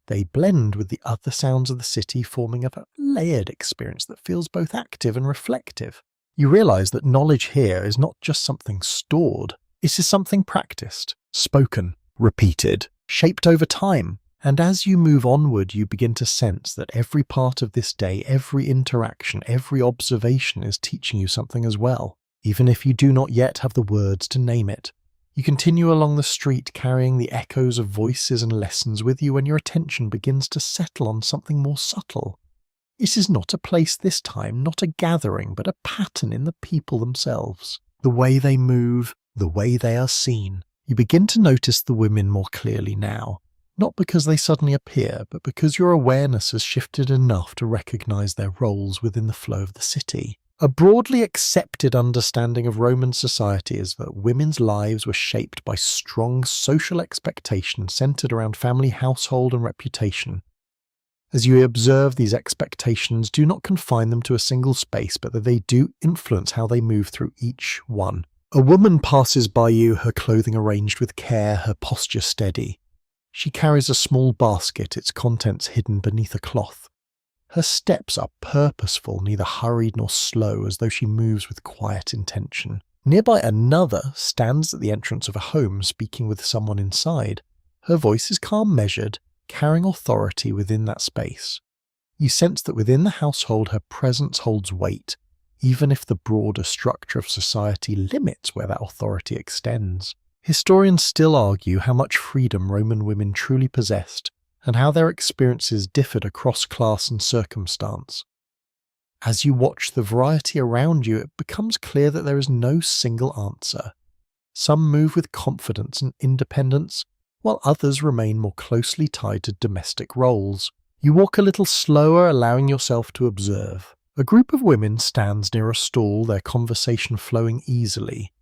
They blend with the other sounds of the city, forming a layered experience that feels both active and reflective. You realize that knowledge here is not just something stored, it is something practiced, spoken, repeated, shaped over time. And as you move onward, you begin to sense that every part of this day, every interaction, every observation is teaching you something as well, even if you do not yet have the words to name it. You continue along the street, carrying the echoes of voices and lessons with you when your attention begins to settle on something more subtle. It is not a place this time, not a gathering, but a pattern in the people themselves. The way they move, the way they are seen. You begin to notice the women more clearly now. Not because they suddenly appear, but because your awareness has shifted enough to recognize their roles within the flow of the city. A broadly accepted understanding of Roman society is that women's lives were shaped by strong social expectations centered around family, household, and reputation. As you observe, these expectations do not confine them to a single space, but that they do influence how they move through each one. A woman passes by you, her clothing arranged with care, her posture steady. She carries a small basket, its contents hidden beneath a cloth. Her steps are purposeful, neither hurried nor slow, as though she moves with quiet intention. Nearby another stands at the entrance of a home, speaking with someone inside. Her voice is calm, measured, carrying authority within that space. You sense that within the household her presence holds weight, even if the broader structure of society limits where that authority extends. Historians still argue how much freedom Roman women truly possessed, and how their experiences differed across class and circumstance. As you watch the variety around you, it becomes clear that there is no single answer. Some move with confidence and independence, while others remain more closely tied to domestic roles. You walk a little slower, allowing yourself to observe. A group of women stands near a stall, their conversation flowing easily.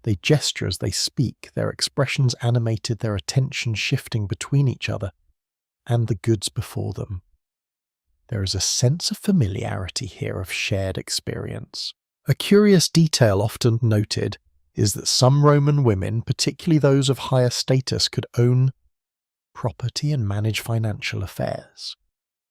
They gesture as they speak, their expressions animated, their attention shifting between each other and the goods before them. There is a sense of familiarity here, of shared experience. A curious detail often noted is that some Roman women, particularly those of higher status, could own property and manage financial affairs.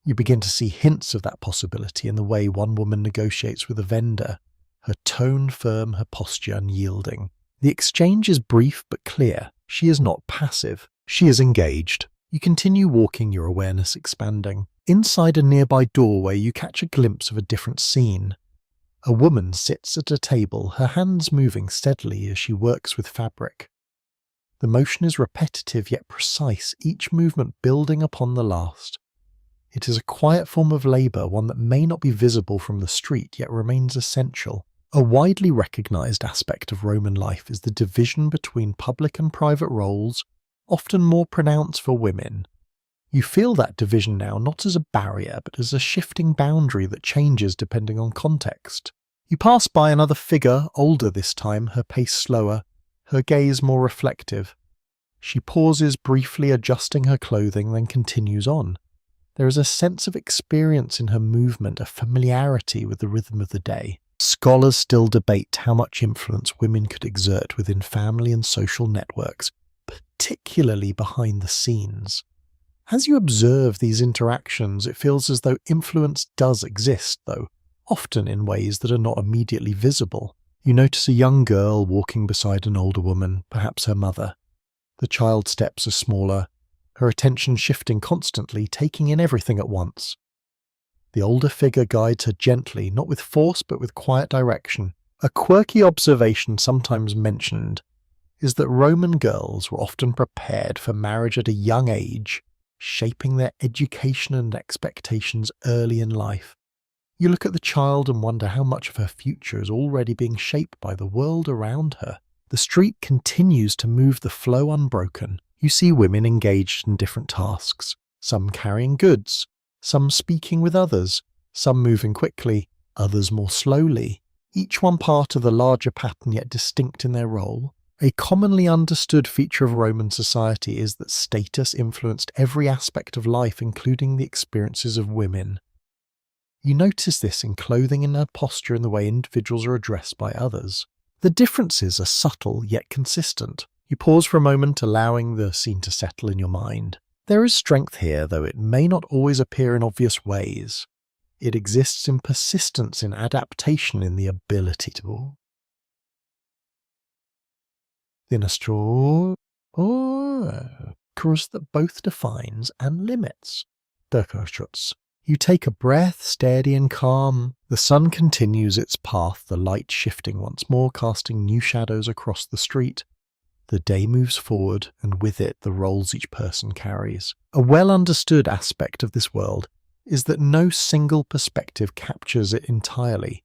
You begin to see hints of that possibility in the way one woman negotiates with a vendor, her tone firm, her posture unyielding. The exchange is brief but clear. She is not passive. She is engaged. You continue walking, your awareness expanding. Inside a nearby doorway, you catch a glimpse of a different scene. A woman sits at a table, her hands moving steadily as she works with fabric. The motion is repetitive yet precise, each movement building upon the last. It is a quiet form of labour, one that may not be visible from the street, yet remains essential. A widely recognised aspect of Roman life is the division between public and private roles, often more pronounced for women. You feel that division now not as a barrier, but as a shifting boundary that changes depending on context. You pass by another figure, older this time, her pace slower, her gaze more reflective. She pauses briefly, adjusting her clothing, then continues on. There is a sense of experience in her movement, a familiarity with the rhythm of the day. Scholars still debate how much influence women could exert within family and social networks, particularly behind the scenes. As you observe these interactions, it feels as though influence does exist, though often in ways that are not immediately visible. You notice a young girl walking beside an older woman, perhaps her mother. The child's steps are smaller, her attention shifting constantly, taking in everything at once. The older figure guides her gently, not with force but with quiet direction. A quirky observation sometimes mentioned is that Roman girls were often prepared for marriage at a young age, shaping their education and expectations early in life. You look at the child and wonder how much of her future is already being shaped by the world around her. The street continues to move the flow unbroken. You see women engaged in different tasks, some carrying goods, some speaking with others, some moving quickly, others more slowly, each one part of the larger pattern yet distinct in their role. A commonly understood feature of Roman society is that status influenced every aspect of life, including the experiences of women. You notice this in clothing and their posture and the way individuals are addressed by others. The differences are subtle yet consistent. You pause for a moment, allowing the scene to settle in your mind. There is strength here, though it may not always appear in obvious ways. It exists in persistence, in adaptation, in the ability to in a straw course that both defines and limits. Durkschutz. You take a breath, steady and calm. The sun continues its path, the light shifting once more, casting new shadows across the street. The day moves forward, and with it the roles each person carries. A well-understood aspect of this world is that no single perspective captures it entirely.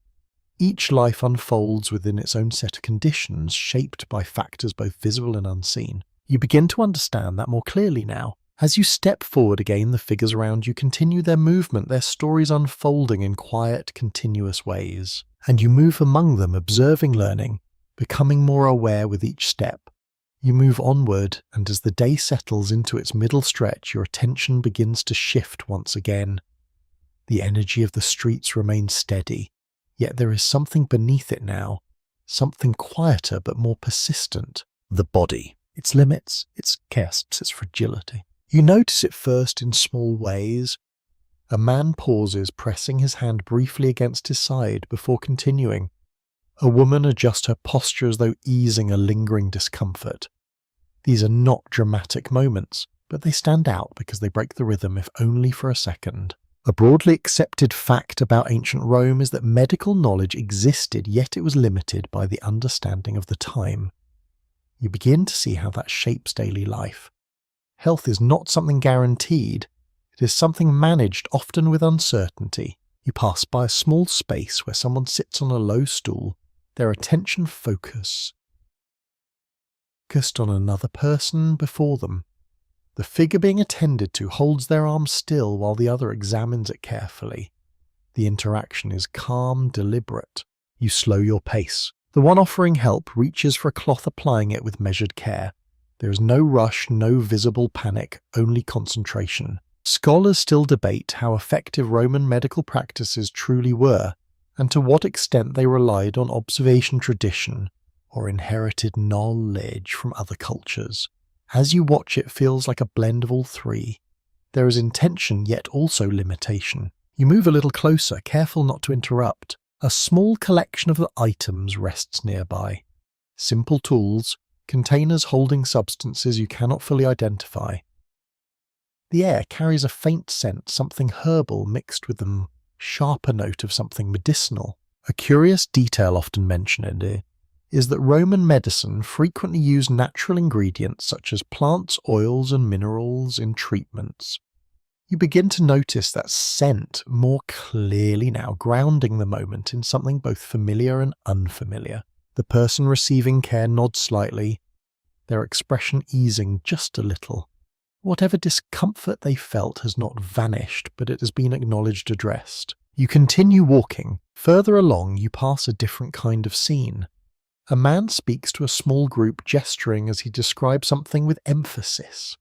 Each life unfolds within its own set of conditions, shaped by factors both visible and unseen. You begin to understand that more clearly now. As you step forward again, the figures around you continue their movement, their stories unfolding in quiet, continuous ways. And you move among them, observing, learning, becoming more aware with each step. You move onward, and as the day settles into its middle stretch, your attention begins to shift once again. The energy of the streets remains steady, yet there is something beneath it now, something quieter but more persistent. The body, its limits, its guests, its fragility. You notice it first in small ways. A man pauses, pressing his hand briefly against his side before continuing. A woman adjusts her posture as though easing a lingering discomfort. These are not dramatic moments, but they stand out because they break the rhythm, if only for a second. A broadly accepted fact about ancient Rome is that medical knowledge existed, yet it was limited by the understanding of the time. You begin to see how that shapes daily life. Health is not something guaranteed. It is something managed, often with uncertainty. You pass by a small space where someone sits on a low stool, their attention focused on another person before them. The figure being attended to holds their arm still while the other examines it carefully. The interaction is calm, deliberate. You slow your pace. The one offering help reaches for a cloth, applying it with measured care. There is no rush, no visible panic, only concentration. Scholars still debate how effective Roman medical practices truly were, and to what extent they relied on observation tradition or inherited knowledge from other cultures. As you watch, it feels like a blend of all three. There is intention, yet also limitation. You move a little closer, careful not to interrupt. A small collection of the items rests nearby. Simple tools, containers holding substances you cannot fully identify. The air carries a faint scent, something herbal mixed with the sharper note of something medicinal. A curious detail often mentioned is that Roman medicine frequently used natural ingredients such as plants, oils, and minerals in treatments. You begin to notice that scent more clearly now, grounding the moment in something both familiar and unfamiliar. The person receiving care nods slightly, their expression easing just a little. Whatever discomfort they felt has not vanished, but it has been acknowledged, addressed. You continue walking. Further along, you pass a different kind of scene. A man speaks to a small group, gesturing as he describes something with emphasis.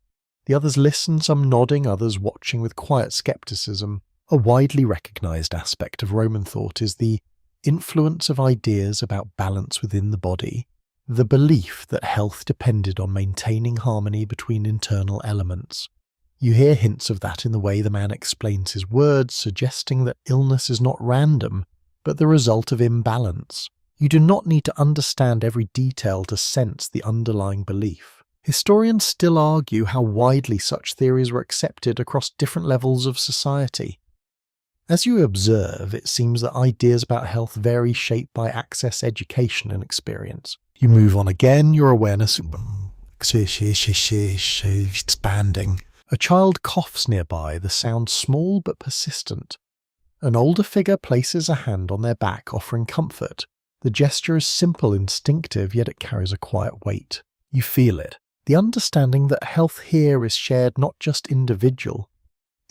The others listen, some nodding, others watching with quiet skepticism. A widely recognized aspect of Roman thought is the influence of ideas about balance within the body, the belief that health depended on maintaining harmony between internal elements. You hear hints of that in the way the man explains his words, suggesting that illness is not random, but the result of imbalance. You do not need to understand every detail to sense the underlying belief. Historians still argue how widely such theories were accepted across different levels of society. As you observe, it seems that ideas about health vary, shaped by access, education, and experience. You move on again, your awareness expanding. A child coughs nearby, the sound small but persistent. An older figure places a hand on their back, offering comfort. The gesture is simple, instinctive, yet it carries a quiet weight. You feel it. The understanding that health here is shared, not just individual.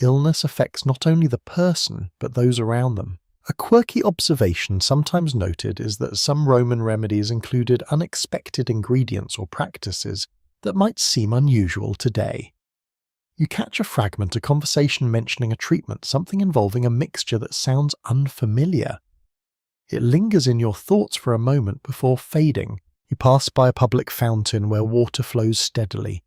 Illness affects not only the person, but those around them. A quirky observation sometimes noted is that some Roman remedies included unexpected ingredients or practices that might seem unusual today. You catch a fragment, a conversation mentioning a treatment, something involving a mixture that sounds unfamiliar. It lingers in your thoughts for a moment before fading. You pass by a public fountain where water flows steadily.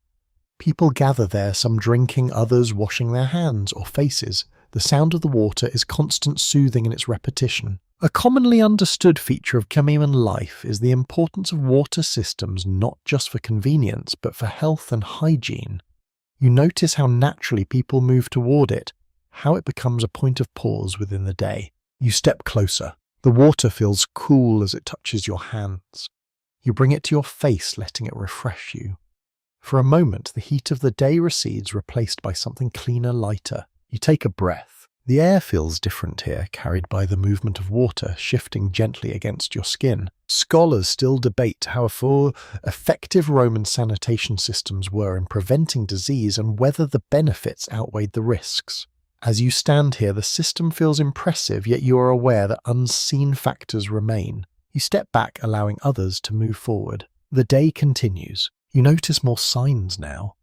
People gather there, some drinking, others washing their hands or faces. The sound of the water is constant, soothing in its repetition. A commonly understood feature of Crimean life is the importance of water systems not just for convenience, but for health and hygiene. You notice how naturally people move toward it, how it becomes a point of pause within the day. You step closer. The water feels cool as it touches your hands. You bring it to your face, letting it refresh you. For a moment, the heat of the day recedes, replaced by something cleaner, lighter. You take a breath. The air feels different here, carried by the movement of water, shifting gently against your skin. Scholars still debate how effective Roman sanitation systems were in preventing disease and whether the benefits outweighed the risks. As you stand here, the system feels impressive, yet you are aware that unseen factors remain. You step back, allowing others to move forward. The day continues. You notice more signs now.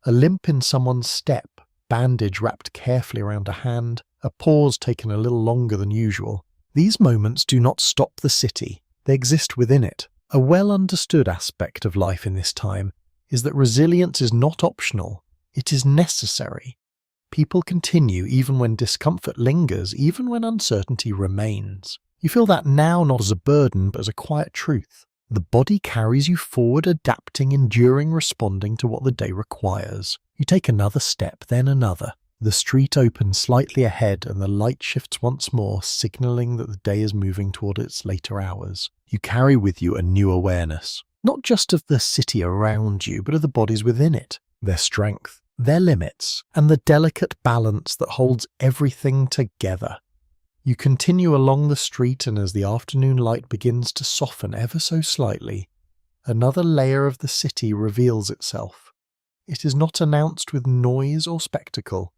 A limp in someone's step, bandage wrapped carefully around a hand, a pause taken a little longer than usual. These moments do not stop the city. They exist within it. A well-understood aspect of life in this time is that resilience is not optional. It is necessary. People continue even when discomfort lingers, even when uncertainty remains. You feel that now not as a burden, but as a quiet truth. The body carries you forward, adapting, enduring, responding to what the day requires. You take another step, then another. The street opens slightly ahead and the light shifts once more, signaling that the day is moving toward its later hours. You carry with you a new awareness, not just of the city around you, but of the bodies within it, their strength, their limits, and the delicate balance that holds everything together. You continue along the street, and as the afternoon light begins to soften ever so slightly, another layer of the city reveals itself. It is not announced with noise or spectacle.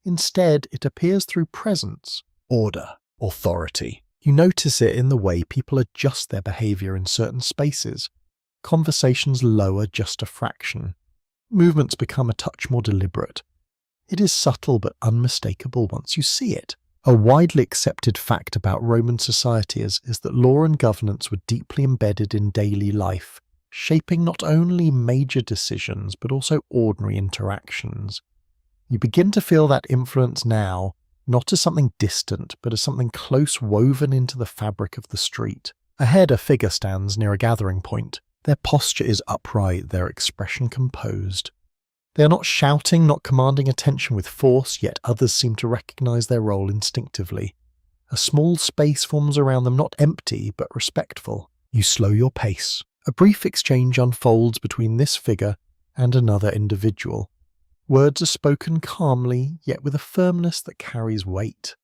Instead, it appears through presence, order, authority. You notice it in the way people adjust their behavior in certain spaces. Conversations lower just a fraction. Movements become a touch more deliberate. It is subtle but unmistakable once you see it. A widely accepted fact about Roman society is that law and governance were deeply embedded in daily life, shaping not only major decisions but also ordinary interactions. You begin to feel that influence now, not as something distant, but as something close, woven into the fabric of the street. Ahead, a figure stands near a gathering point. Their posture is upright, their expression composed. They are not shouting, not commanding attention with force, yet others seem to recognize their role instinctively. A small space forms around them, not empty, but respectful. You slow your pace. A brief exchange unfolds between this figure and another individual. Words are spoken calmly, yet with a firmness that carries weight.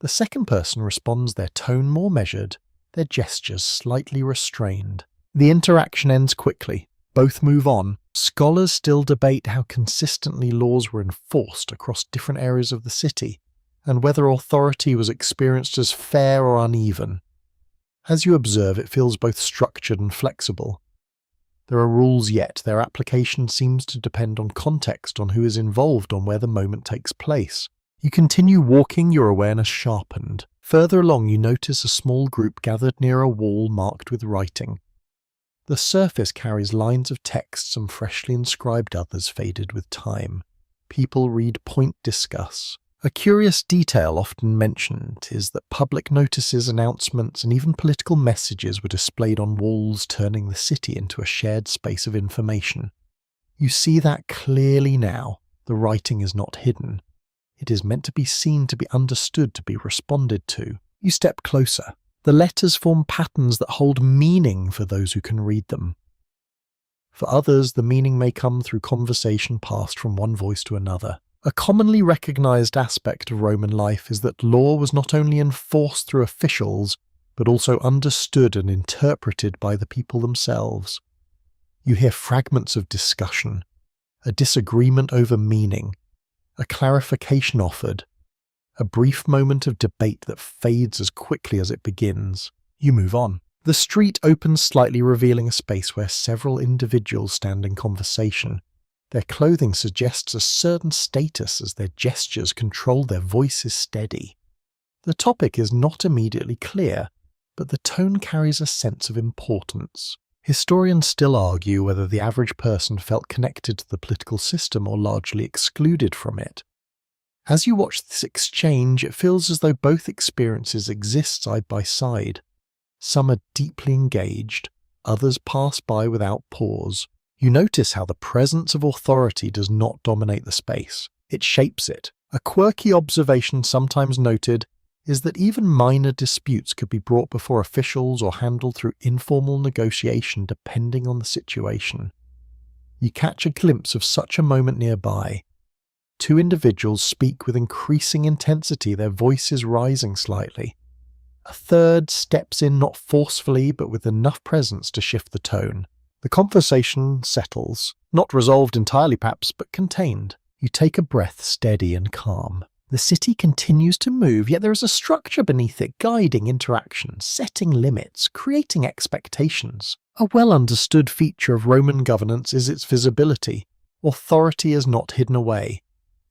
The second person responds, their tone more measured, their gestures slightly restrained. The interaction ends quickly. Both move on. Scholars still debate how consistently laws were enforced across different areas of the city, and whether authority was experienced as fair or uneven. As you observe, it feels both structured and flexible. There are rules, yet their application seems to depend on context, on who is involved, on where the moment takes place. You continue walking, your awareness sharpened. Further along, you notice a small group gathered near a wall marked with writing. The surface carries lines of text, some freshly inscribed, others faded with time. People read, point, discuss. A curious detail often mentioned is that public notices, announcements, and even political messages were displayed on walls, turning the city into a shared space of information. You see that clearly now. The writing is not hidden. It is meant to be seen, to be understood, to be responded to. You step closer. The letters form patterns that hold meaning for those who can read them. For others, the meaning may come through conversation passed from one voice to another. A commonly recognized aspect of Roman life is that law was not only enforced through officials, but also understood and interpreted by the people themselves. You hear fragments of discussion, a disagreement over meaning, a clarification offered, a brief moment of debate that fades as quickly as it begins. You move on. The street opens slightly, revealing a space where several individuals stand in conversation. Their clothing suggests a certain status as their gestures control their voices steady. The topic is not immediately clear, but the tone carries a sense of importance. Historians still argue whether the average person felt connected to the political system or largely excluded from it. As you watch this exchange, it feels as though both experiences exist side by side. Some are deeply engaged, others pass by without pause. You notice how the presence of authority does not dominate the space. It shapes it. A quirky observation sometimes noted is that even minor disputes could be brought before officials or handled through informal negotiation depending on the situation. You catch a glimpse of such a moment nearby. Two individuals speak with increasing intensity, their voices rising slightly. A third steps in not forcefully but with enough presence to shift the tone. The conversation settles, not resolved entirely perhaps, but contained. You take a breath, steady and calm. The city continues to move, yet there is a structure beneath it guiding interaction, setting limits, creating expectations. A well-understood feature of Roman governance is its visibility. Authority is not hidden away.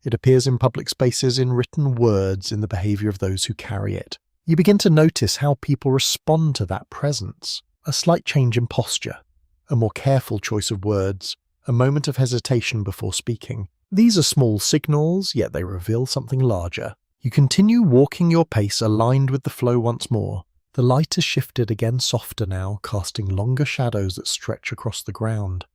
It appears in public spaces, in written words, in the behaviour of those who carry it. You begin to notice how people respond to that presence. A slight change in posture, a more careful choice of words, a moment of hesitation before speaking. These are small signals, yet they reveal something larger. You continue walking your pace aligned with the flow once more. The light has shifted again, softer now, casting longer shadows that stretch across the ground.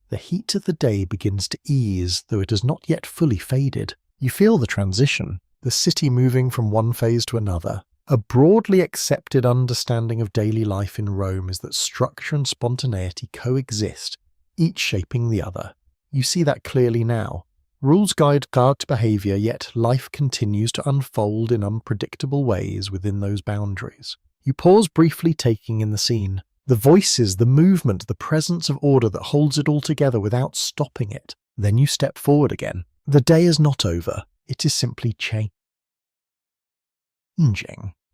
The heat of the day begins to ease, though it has not yet fully faded. You feel the transition, the city moving from one phase to another. A broadly accepted understanding of daily life in Rome is that structure and spontaneity coexist, each shaping the other. You see that clearly now. Rules guide behaviour, yet life continues to unfold in unpredictable ways within those boundaries. You pause briefly, taking in the scene. The voices, the movement, the presence of order that holds it all together without stopping it. Then you step forward again. The day is not over. It is simply changing.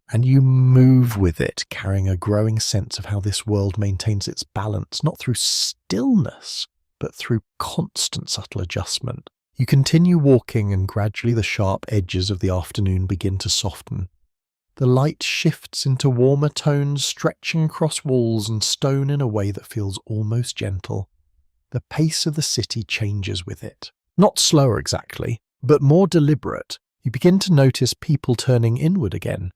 And you move with it, carrying a growing sense of how this world maintains its balance, not through stillness, but through constant subtle adjustment. You continue walking, and gradually the sharp edges of the afternoon begin to soften. The light shifts into warmer tones, stretching across walls and stone in a way that feels almost gentle. The pace of the city changes with it. Not slower exactly, but more deliberate. You begin to notice people turning inward again,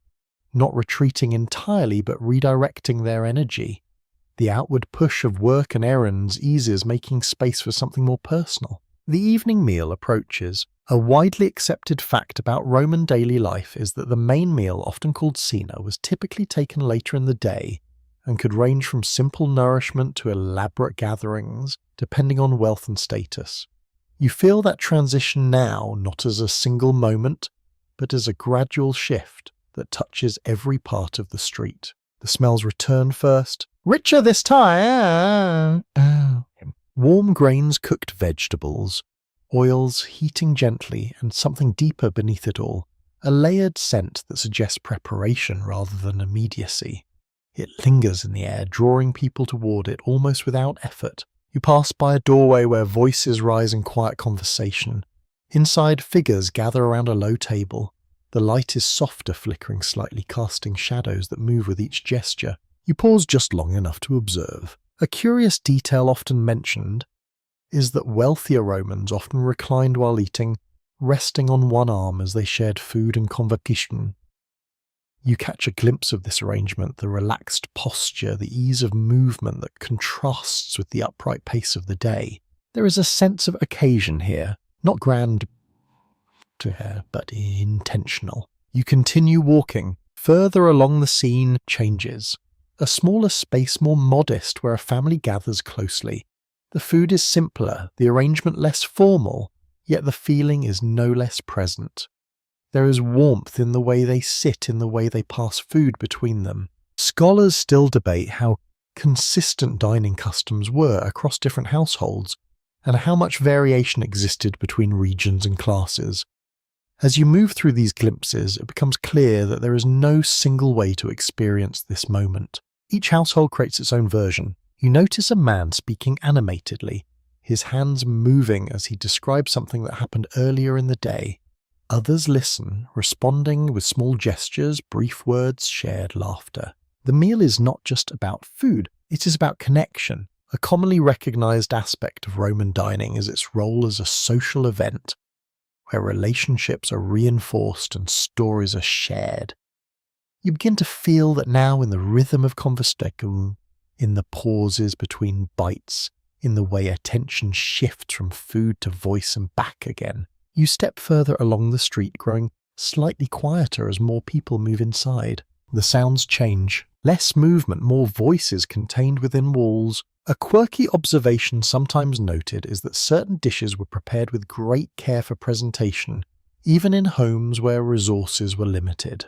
not retreating entirely but redirecting their energy. The outward push of work and errands eases, making space for something more personal. The evening meal approaches. A widely accepted fact about Roman daily life is that the main meal, often called cena, was typically taken later in the day and could range from simple nourishment to elaborate gatherings, depending on wealth and status. You feel that transition now, not as a single moment, but as a gradual shift that touches every part of the street. The smells return first, richer this time. Warm grains, cooked vegetables, oils heating gently, and something deeper beneath it all, a layered scent that suggests preparation rather than immediacy. It lingers in the air, drawing people toward it almost without effort. You pass by a doorway where voices rise in quiet conversation. Inside, figures gather around a low table. The light is softer, flickering slightly, casting shadows that move with each gesture. You pause just long enough to observe. A curious detail often mentioned is that wealthier Romans often reclined while eating, resting on one arm as they shared food and conversation. You catch a glimpse of this arrangement, the relaxed posture, the ease of movement that contrasts with the upright pace of the day. There is a sense of occasion here, not grand to her, but intentional. You continue walking. Further along, the scene changes. A smaller space, more modest, where a family gathers closely. The food is simpler, the arrangement less formal, yet the feeling is no less present. There is warmth in the way they sit, in the way they pass food between them. Scholars still debate how consistent dining customs were across different households, and how much variation existed between regions and classes. As you move through these glimpses, it becomes clear that there is no single way to experience this moment. Each household creates its own version. You notice a man speaking animatedly, his hands moving as he describes something that happened earlier in the day. Others listen, responding with small gestures, brief words, shared laughter. The meal is not just about food, it is about connection. A commonly recognized aspect of Roman dining is its role as a social event, where relationships are reinforced and stories are shared. You begin to feel that now, in the rhythm of conversation, in the pauses between bites, in the way attention shifts from food to voice and back again. You step further along the street, growing slightly quieter as more people move inside. The sounds change. Less movement, more voices contained within walls. A quirky observation sometimes noted is that certain dishes were prepared with great care for presentation, even in homes where resources were limited.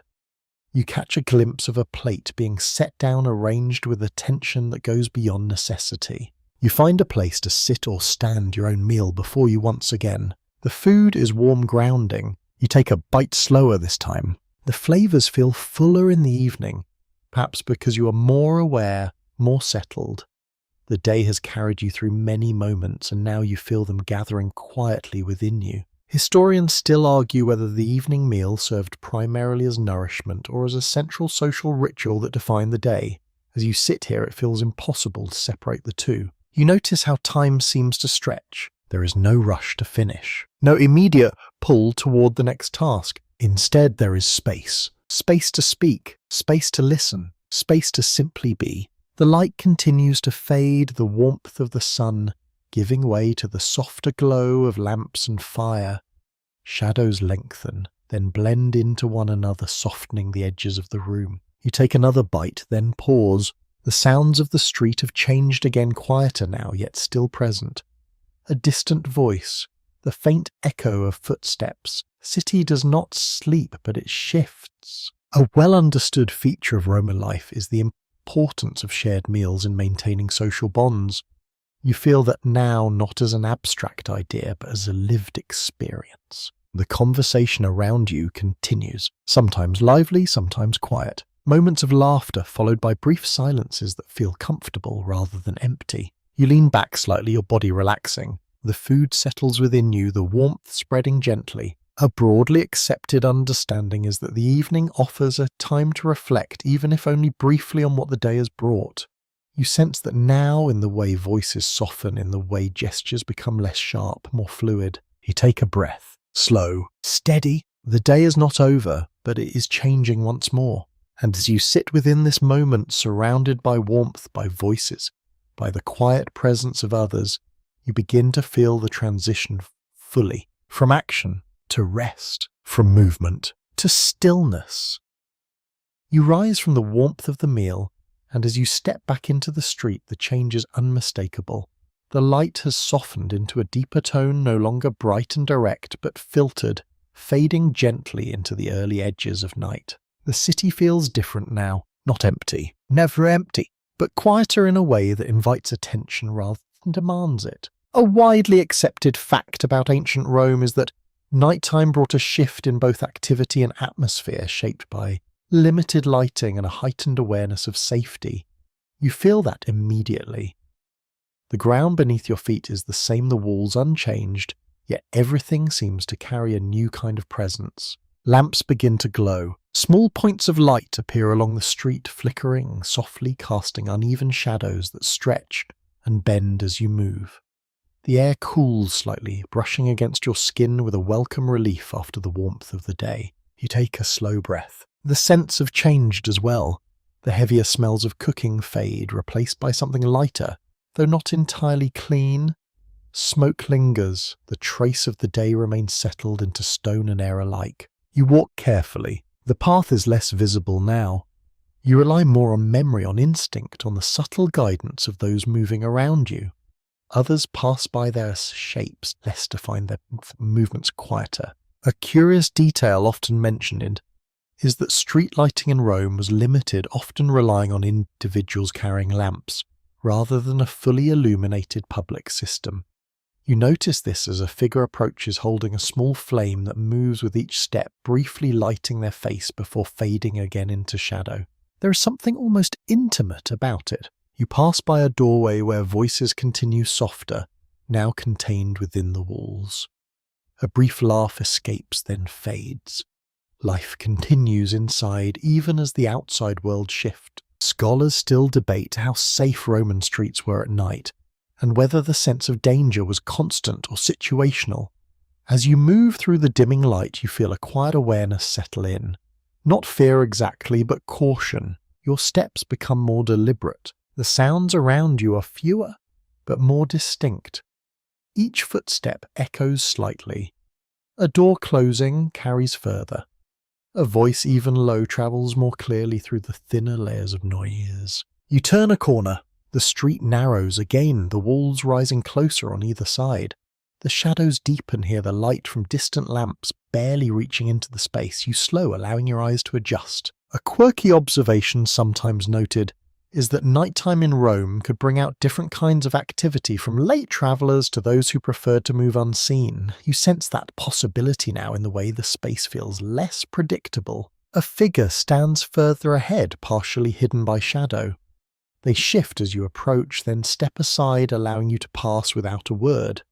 You catch a glimpse of a plate being set down, arranged with attention that goes beyond necessity. You find a place to sit or stand your own meal before you once again. The food is warm grounding. You take a bite slower this time. The flavours feel fuller in the evening, perhaps because you are more aware, more settled. The day has carried you through many moments, and now you feel them gathering quietly within you. Historians still argue whether the evening meal served primarily as nourishment or as a central social ritual that defined the day. As you sit here, it feels impossible to separate the two. You notice how time seems to stretch. There is no rush to finish, no immediate pull toward the next task. Instead, there is space. Space to speak, space to listen, space to simply be. The light continues to fade, the warmth of the sun giving way to the softer glow of lamps and fire. Shadows lengthen, then blend into one another, softening the edges of the room. You take another bite, then pause. The sounds of the street have changed again, quieter now, yet still present. A distant voice, the faint echo of footsteps. City does not sleep, but it shifts. A well-understood feature of Roman life is the importance of shared meals in maintaining social bonds. You feel that now not as an abstract idea, but as a lived experience. The conversation around you continues, sometimes lively, sometimes quiet. Moments of laughter followed by brief silences that feel comfortable rather than empty. You lean back slightly, your body relaxing. The food settles within you, the warmth spreading gently. A broadly accepted understanding is that the evening offers a time to reflect, even if only briefly, on what the day has brought. You sense that now, in the way voices soften, in the way gestures become less sharp, more fluid. You take a breath, slow, steady. The day is not over, but it is changing once more. And as you sit within this moment, surrounded by warmth, by voices, by the quiet presence of others, you begin to feel the transition fully, from action to rest, from movement to stillness. You rise from the warmth of the meal, and as you step back into the street, the change is unmistakable. The light has softened into a deeper tone, no longer bright and direct, but filtered, fading gently into the early edges of night. The city feels different now, not empty, never empty, but quieter in a way that invites attention rather than demands it. A widely accepted fact about ancient Rome is that nighttime brought a shift in both activity and atmosphere, shaped by limited lighting and a heightened awareness of safety. You feel that immediately. The ground beneath your feet is the same, the walls unchanged, yet everything seems to carry a new kind of presence. Lamps begin to glow. Small points of light appear along the street, flickering softly, casting uneven shadows that stretch and bend as you move. The air cools slightly, brushing against your skin with a welcome relief after the warmth of the day. You take a slow breath. The scents have changed as well. The heavier smells of cooking fade, replaced by something lighter, though not entirely clean. Smoke lingers. The trace of the day remains settled into stone and air alike. You walk carefully. The path is less visible now. You rely more on memory, on instinct, on the subtle guidance of those moving around you. Others pass by their shapes less to find their movements quieter. A curious detail often mentioned is that street lighting in Rome was limited, often relying on individuals carrying lamps, rather than a fully illuminated public system. You notice this as a figure approaches holding a small flame that moves with each step, briefly lighting their face before fading again into shadow. There is something almost intimate about it. You pass by a doorway where voices continue softer, now contained within the walls. A brief laugh escapes, then fades. Life continues inside, even as the outside world shifts. Scholars still debate how safe Roman streets were at night, and whether the sense of danger was constant or situational. As you move through the dimming light, you feel a quiet awareness settle in. Not fear exactly, but caution. Your steps become more deliberate. The sounds around you are fewer, but more distinct. Each footstep echoes slightly. A door closing carries further. A voice, even low, travels more clearly through the thinner layers of noise. You turn a corner. The street narrows again, the walls rising closer on either side. The shadows deepen here, the light from distant lamps barely reaching into the space. You slow, allowing your eyes to adjust. A quirky observation sometimes noted is that nighttime in Rome could bring out different kinds of activity, from late travellers to those who preferred to move unseen. You sense that possibility now in the way the space feels less predictable. A figure stands further ahead, partially hidden by shadow. They shift as you approach, then step aside, allowing you to pass without a word.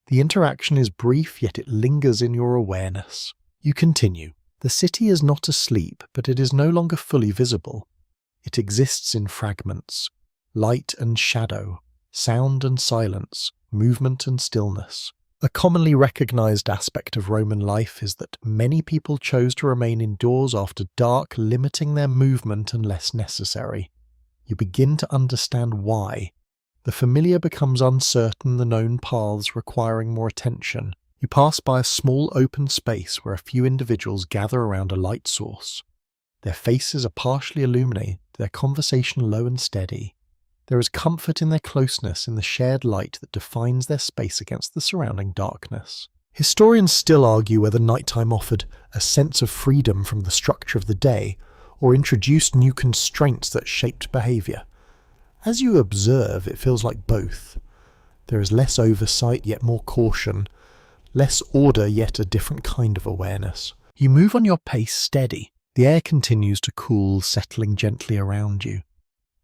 The interaction is brief, yet it lingers in your awareness. You continue. The city is not asleep, but it is no longer fully visible. It exists in fragments. Light and shadow, sound and silence, movement and stillness. A commonly recognized aspect of Roman life is that many people chose to remain indoors after dark, limiting their movement unless necessary. You begin to understand why. The familiar becomes uncertain, the known paths requiring more attention. You pass by a small open space where a few individuals gather around a light source. Their faces are partially illuminated, their conversation low and steady. There is comfort in their closeness, in the shared light that defines their space against the surrounding darkness. Historians still argue whether nighttime offered a sense of freedom from the structure of the day, or introduced new constraints that shaped behaviour. As you observe, it feels like both. There is less oversight, yet more caution. Less order, yet a different kind of awareness. You move on your pace steady. The air continues to cool, settling gently around you.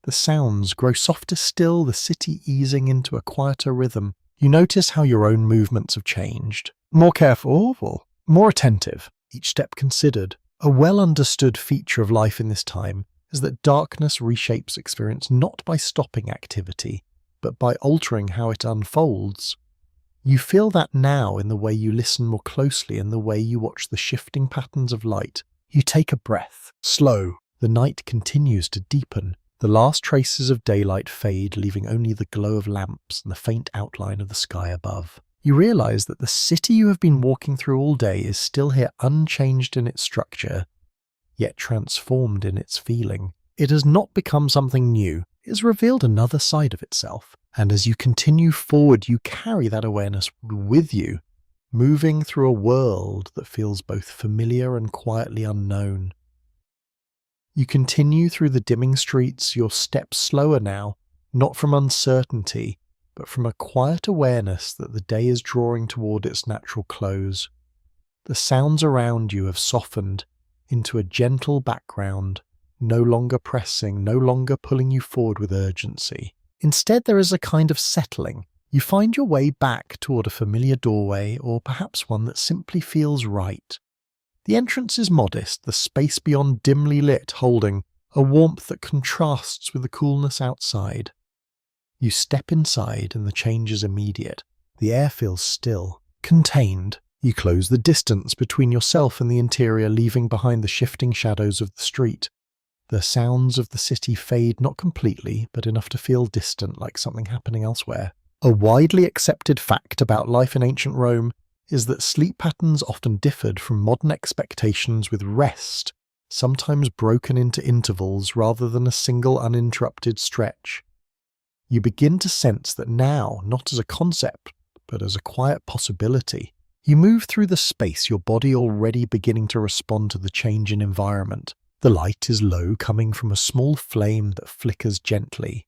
The sounds grow softer still, the city easing into a quieter rhythm. You notice how your own movements have changed. More careful, more attentive, each step considered. A well-understood feature of life in this time is that darkness reshapes experience not by stopping activity, but by altering how it unfolds. You feel that now in the way you listen more closely and the way you watch the shifting patterns of light. You take a breath. Slow. The night continues to deepen. The last traces of daylight fade, leaving only the glow of lamps and the faint outline of the sky above. You realize that the city you have been walking through all day is still here, unchanged in its structure, yet transformed in its feeling. It has not become something new. It has revealed another side of itself. And as you continue forward, you carry that awareness with you, moving through a world that feels both familiar and quietly unknown. You continue through the dimming streets, your steps slower now, not from uncertainty, but from a quiet awareness that the day is drawing toward its natural close. The sounds around you have softened into a gentle background, no longer pressing, no longer pulling you forward with urgency. Instead, there is a kind of settling. You find your way back toward a familiar doorway, or perhaps one that simply feels right. The entrance is modest, the space beyond dimly lit, holding a warmth that contrasts with the coolness outside. You step inside and the change is immediate. The air feels still, contained. You close the distance between yourself and the interior, leaving behind the shifting shadows of the street. The sounds of the city fade, not completely, but enough to feel distant, like something happening elsewhere. A widely accepted fact about life in ancient Rome is that sleep patterns often differed from modern expectations, with rest sometimes broken into intervals rather than a single uninterrupted stretch. You begin to sense that now, not as a concept, but as a quiet possibility. You move through the space, your body already beginning to respond to the change in environment. The light is low, coming from a small flame that flickers gently.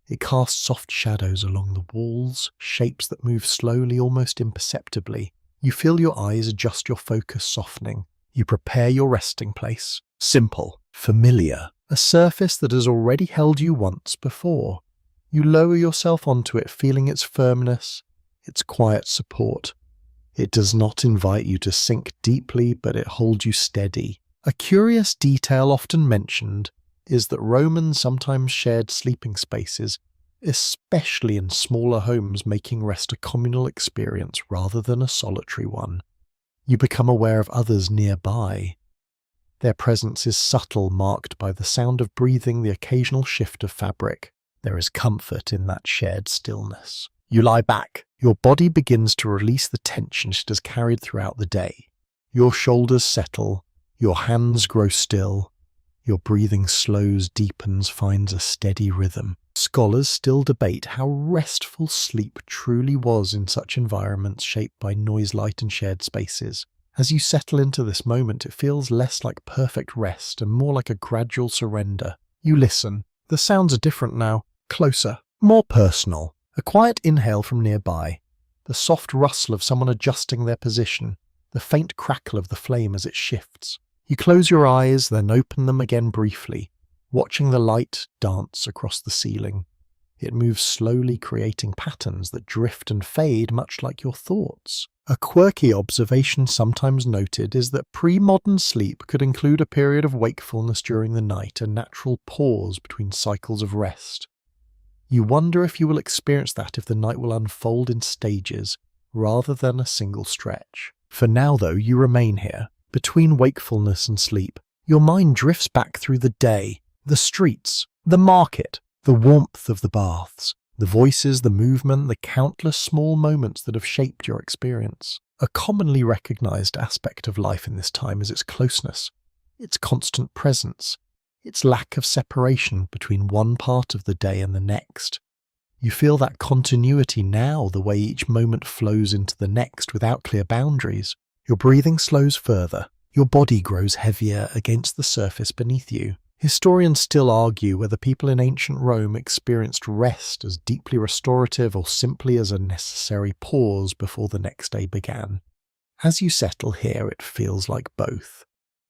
It casts soft shadows along the walls, shapes that move slowly, almost imperceptibly. You feel your eyes adjust, your focus softening. You prepare your resting place. Simple, familiar, a surface that has already held you once before. You lower yourself onto it, feeling its firmness, its quiet support. It does not invite you to sink deeply, but it holds you steady. A curious detail often mentioned is that Romans sometimes shared sleeping spaces, especially in smaller homes, making rest a communal experience rather than a solitary one. You become aware of others nearby. Their presence is subtle, marked by the sound of breathing, the occasional shift of fabric. There is comfort in that shared stillness. You lie back. Your body begins to release the tension it has carried throughout the day. Your shoulders settle. Your hands grow still. Your breathing slows, deepens, finds a steady rhythm. Scholars still debate how restful sleep truly was in such environments shaped by noise, light, and shared spaces. As you settle into this moment, it feels less like perfect rest and more like a gradual surrender. You listen. The sounds are different now, closer, more personal. A quiet inhale from nearby, the soft rustle of someone adjusting their position, the faint crackle of the flame as it shifts. You close your eyes, then open them again briefly, watching the light dance across the ceiling. It moves slowly, creating patterns that drift and fade, much like your thoughts. A quirky observation sometimes noted is that pre-modern sleep could include a period of wakefulness during the night, a natural pause between cycles of rest. You wonder if you will experience that, if the night will unfold in stages rather than a single stretch. For now, though, you remain here, between wakefulness and sleep. Your mind drifts back through the day, the streets, the market, the warmth of the baths, the voices, the movement, the countless small moments that have shaped your experience. A commonly recognized aspect of life in this time is its closeness, its constant presence, its lack of separation between one part of the day and the next. You feel that continuity now, the way each moment flows into the next without clear boundaries. Your breathing slows further. Your body grows heavier against the surface beneath you. Historians still argue whether people in ancient Rome experienced rest as deeply restorative or simply as a necessary pause before the next day began. As you settle here, it feels like both.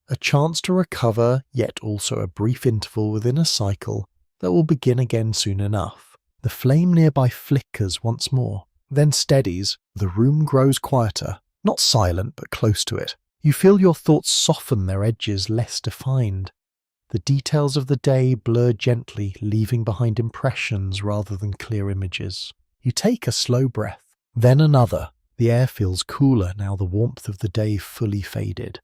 A chance to recover, yet also a brief interval within a cycle that will begin again soon enough. The flame nearby flickers once more, then steadies. The room grows quieter, not silent but close to it. You feel your thoughts soften, their edges less defined. The details of the day blur gently, leaving behind impressions rather than clear images. You take a slow breath, then another. The air feels cooler now, the warmth of the day fully faded.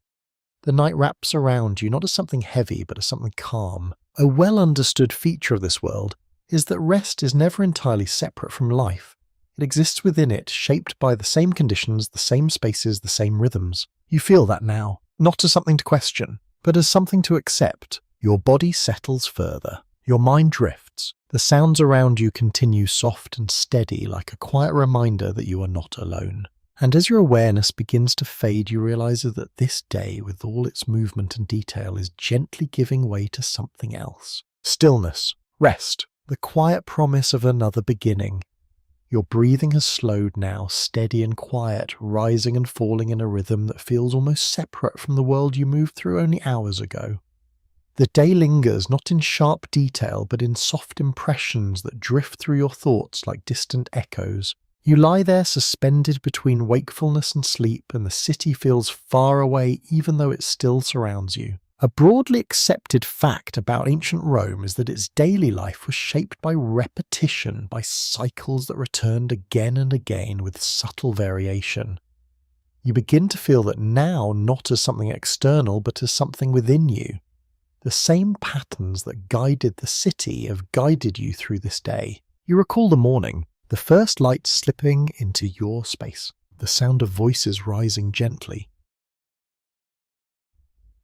The night wraps around you, not as something heavy, but as something calm. A well-understood feature of this world is that rest is never entirely separate from life. It exists within it, shaped by the same conditions, the same spaces, the same rhythms. You feel that now, not as something to question, but as something to accept. Your body settles further. Your mind drifts. The sounds around you continue soft and steady, like a quiet reminder that you are not alone. And as your awareness begins to fade, you realize that this day, with all its movement and detail, is gently giving way to something else. Stillness, rest, the quiet promise of another beginning. Your breathing has slowed now, steady and quiet, rising and falling in a rhythm that feels almost separate from the world you moved through only hours ago. The day lingers, not in sharp detail, but in soft impressions that drift through your thoughts like distant echoes. You lie there suspended between wakefulness and sleep, and the city feels far away even though it still surrounds you. A broadly accepted fact about ancient Rome is that its daily life was shaped by repetition, by cycles that returned again and again with subtle variation. You begin to feel that now, not as something external, but as something within you. The same patterns that guided the city have guided you through this day. You recall the morning, the first light slipping into your space, the sound of voices rising gently.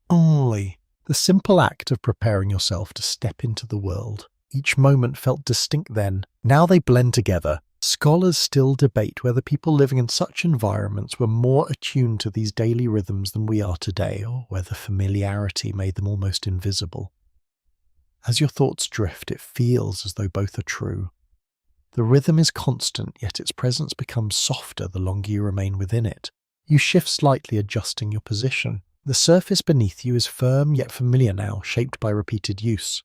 Only the simple act of preparing yourself to step into the world. Each moment felt distinct then. Now they blend together. Scholars still debate whether people living in such environments were more attuned to these daily rhythms than we are today, or whether familiarity made them almost invisible. As your thoughts drift, it feels as though both are true. The rhythm is constant, yet its presence becomes softer the longer you remain within it. You shift slightly, adjusting your position. The surface beneath you is firm yet familiar now, shaped by repeated use.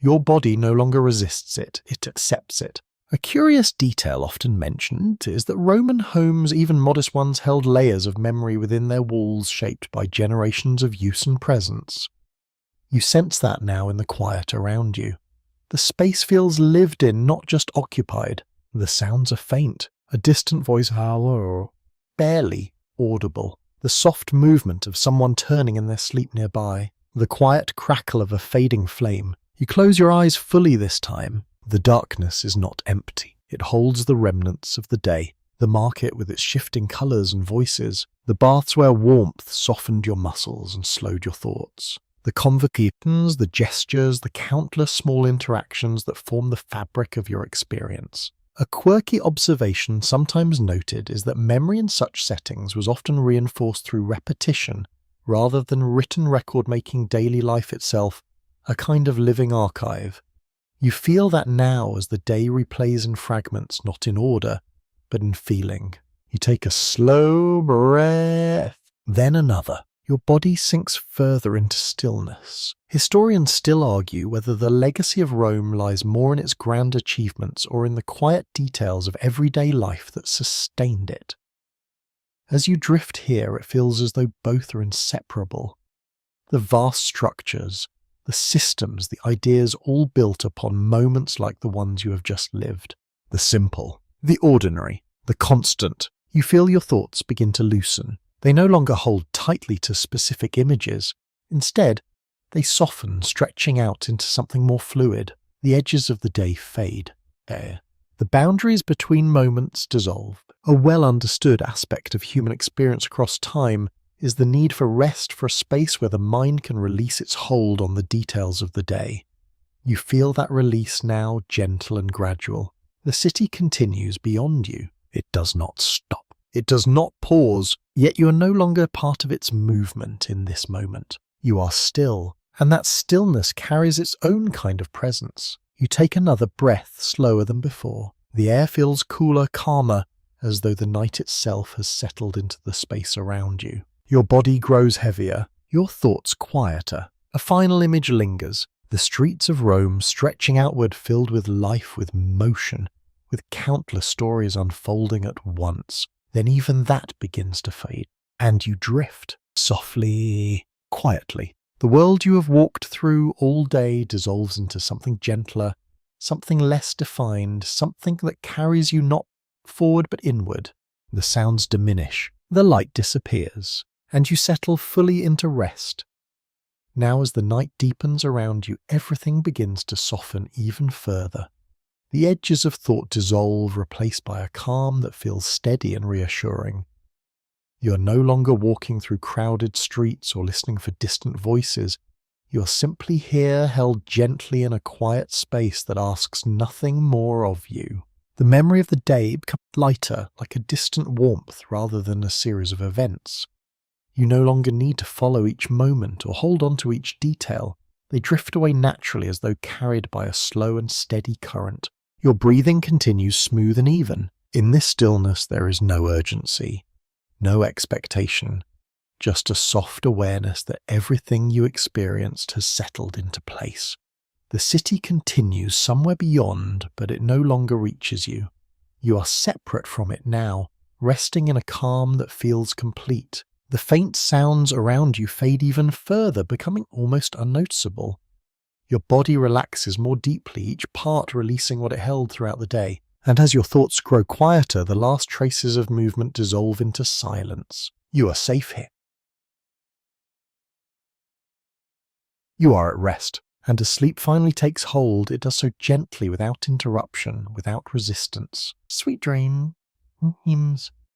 Your body no longer resists it, it accepts it. A curious detail often mentioned is that Roman homes, even modest ones, held layers of memory within their walls shaped by generations of use and presence. You sense that now in the quiet around you. The space feels lived in, not just occupied. The sounds are faint, a distant voice, barely audible. The soft movement of someone turning in their sleep nearby. The quiet crackle of a fading flame. You close your eyes fully this time. The darkness is not empty. It holds the remnants of the day. The market with its shifting colours and voices. The baths where warmth softened your muscles and slowed your thoughts. The conversations, the gestures, the countless small interactions that form the fabric of your experience. A quirky observation sometimes noted is that memory in such settings was often reinforced through repetition rather than written record, making daily life itself a kind of living archive. You feel that now as the day replays in fragments, not in order, but in feeling. You take a slow breath, then another. Your body sinks further into stillness. Historians still argue whether the legacy of Rome lies more in its grand achievements or in the quiet details of everyday life that sustained it. As you drift here, it feels as though both are inseparable. The vast structures, the systems, the ideas all built upon moments like the ones you have just lived. The simple, the ordinary, the constant. You feel your thoughts begin to loosen. They no longer hold tightly to specific images. Instead, they soften, stretching out into something more fluid. The edges of the day fade. The boundaries between moments dissolve. A well-understood aspect of human experience across time is the need for rest, for a space where the mind can release its hold on the details of the day. You feel that release now, gentle and gradual. The city continues beyond you. It does not stop. It does not pause, yet you are no longer part of its movement in this moment. You are still, and that stillness carries its own kind of presence. You take another breath slower than before. The air feels cooler, calmer, as though the night itself has settled into the space around you. Your body grows heavier, your thoughts quieter. A final image lingers, the streets of Rome stretching outward, filled with life, with motion, with countless stories unfolding at once. Then even that begins to fade, and you drift, softly, quietly. The world you have walked through all day dissolves into something gentler, something less defined, something that carries you not forward but inward. The sounds diminish, the light disappears, and you settle fully into rest. Now as the night deepens around you, everything begins to soften even further. The edges of thought dissolve, replaced by a calm that feels steady and reassuring. You are no longer walking through crowded streets or listening for distant voices. You are simply here, held gently in a quiet space that asks nothing more of you. The memory of the day becomes lighter, like a distant warmth rather than a series of events. You no longer need to follow each moment or hold on to each detail. They drift away naturally as though carried by a slow and steady current. Your breathing continues smooth and even. In this stillness there is no urgency, no expectation, just a soft awareness that everything you experienced has settled into place. The city continues somewhere beyond, but it no longer reaches you. You are separate from it now, resting in a calm that feels complete. The faint sounds around you fade even further, becoming almost unnoticeable. Your body relaxes more deeply, each part releasing what it held throughout the day. And as your thoughts grow quieter, the last traces of movement dissolve into silence. You are safe here. You are at rest, and as sleep finally takes hold, it does so gently, without interruption, without resistance. Sweet dreams.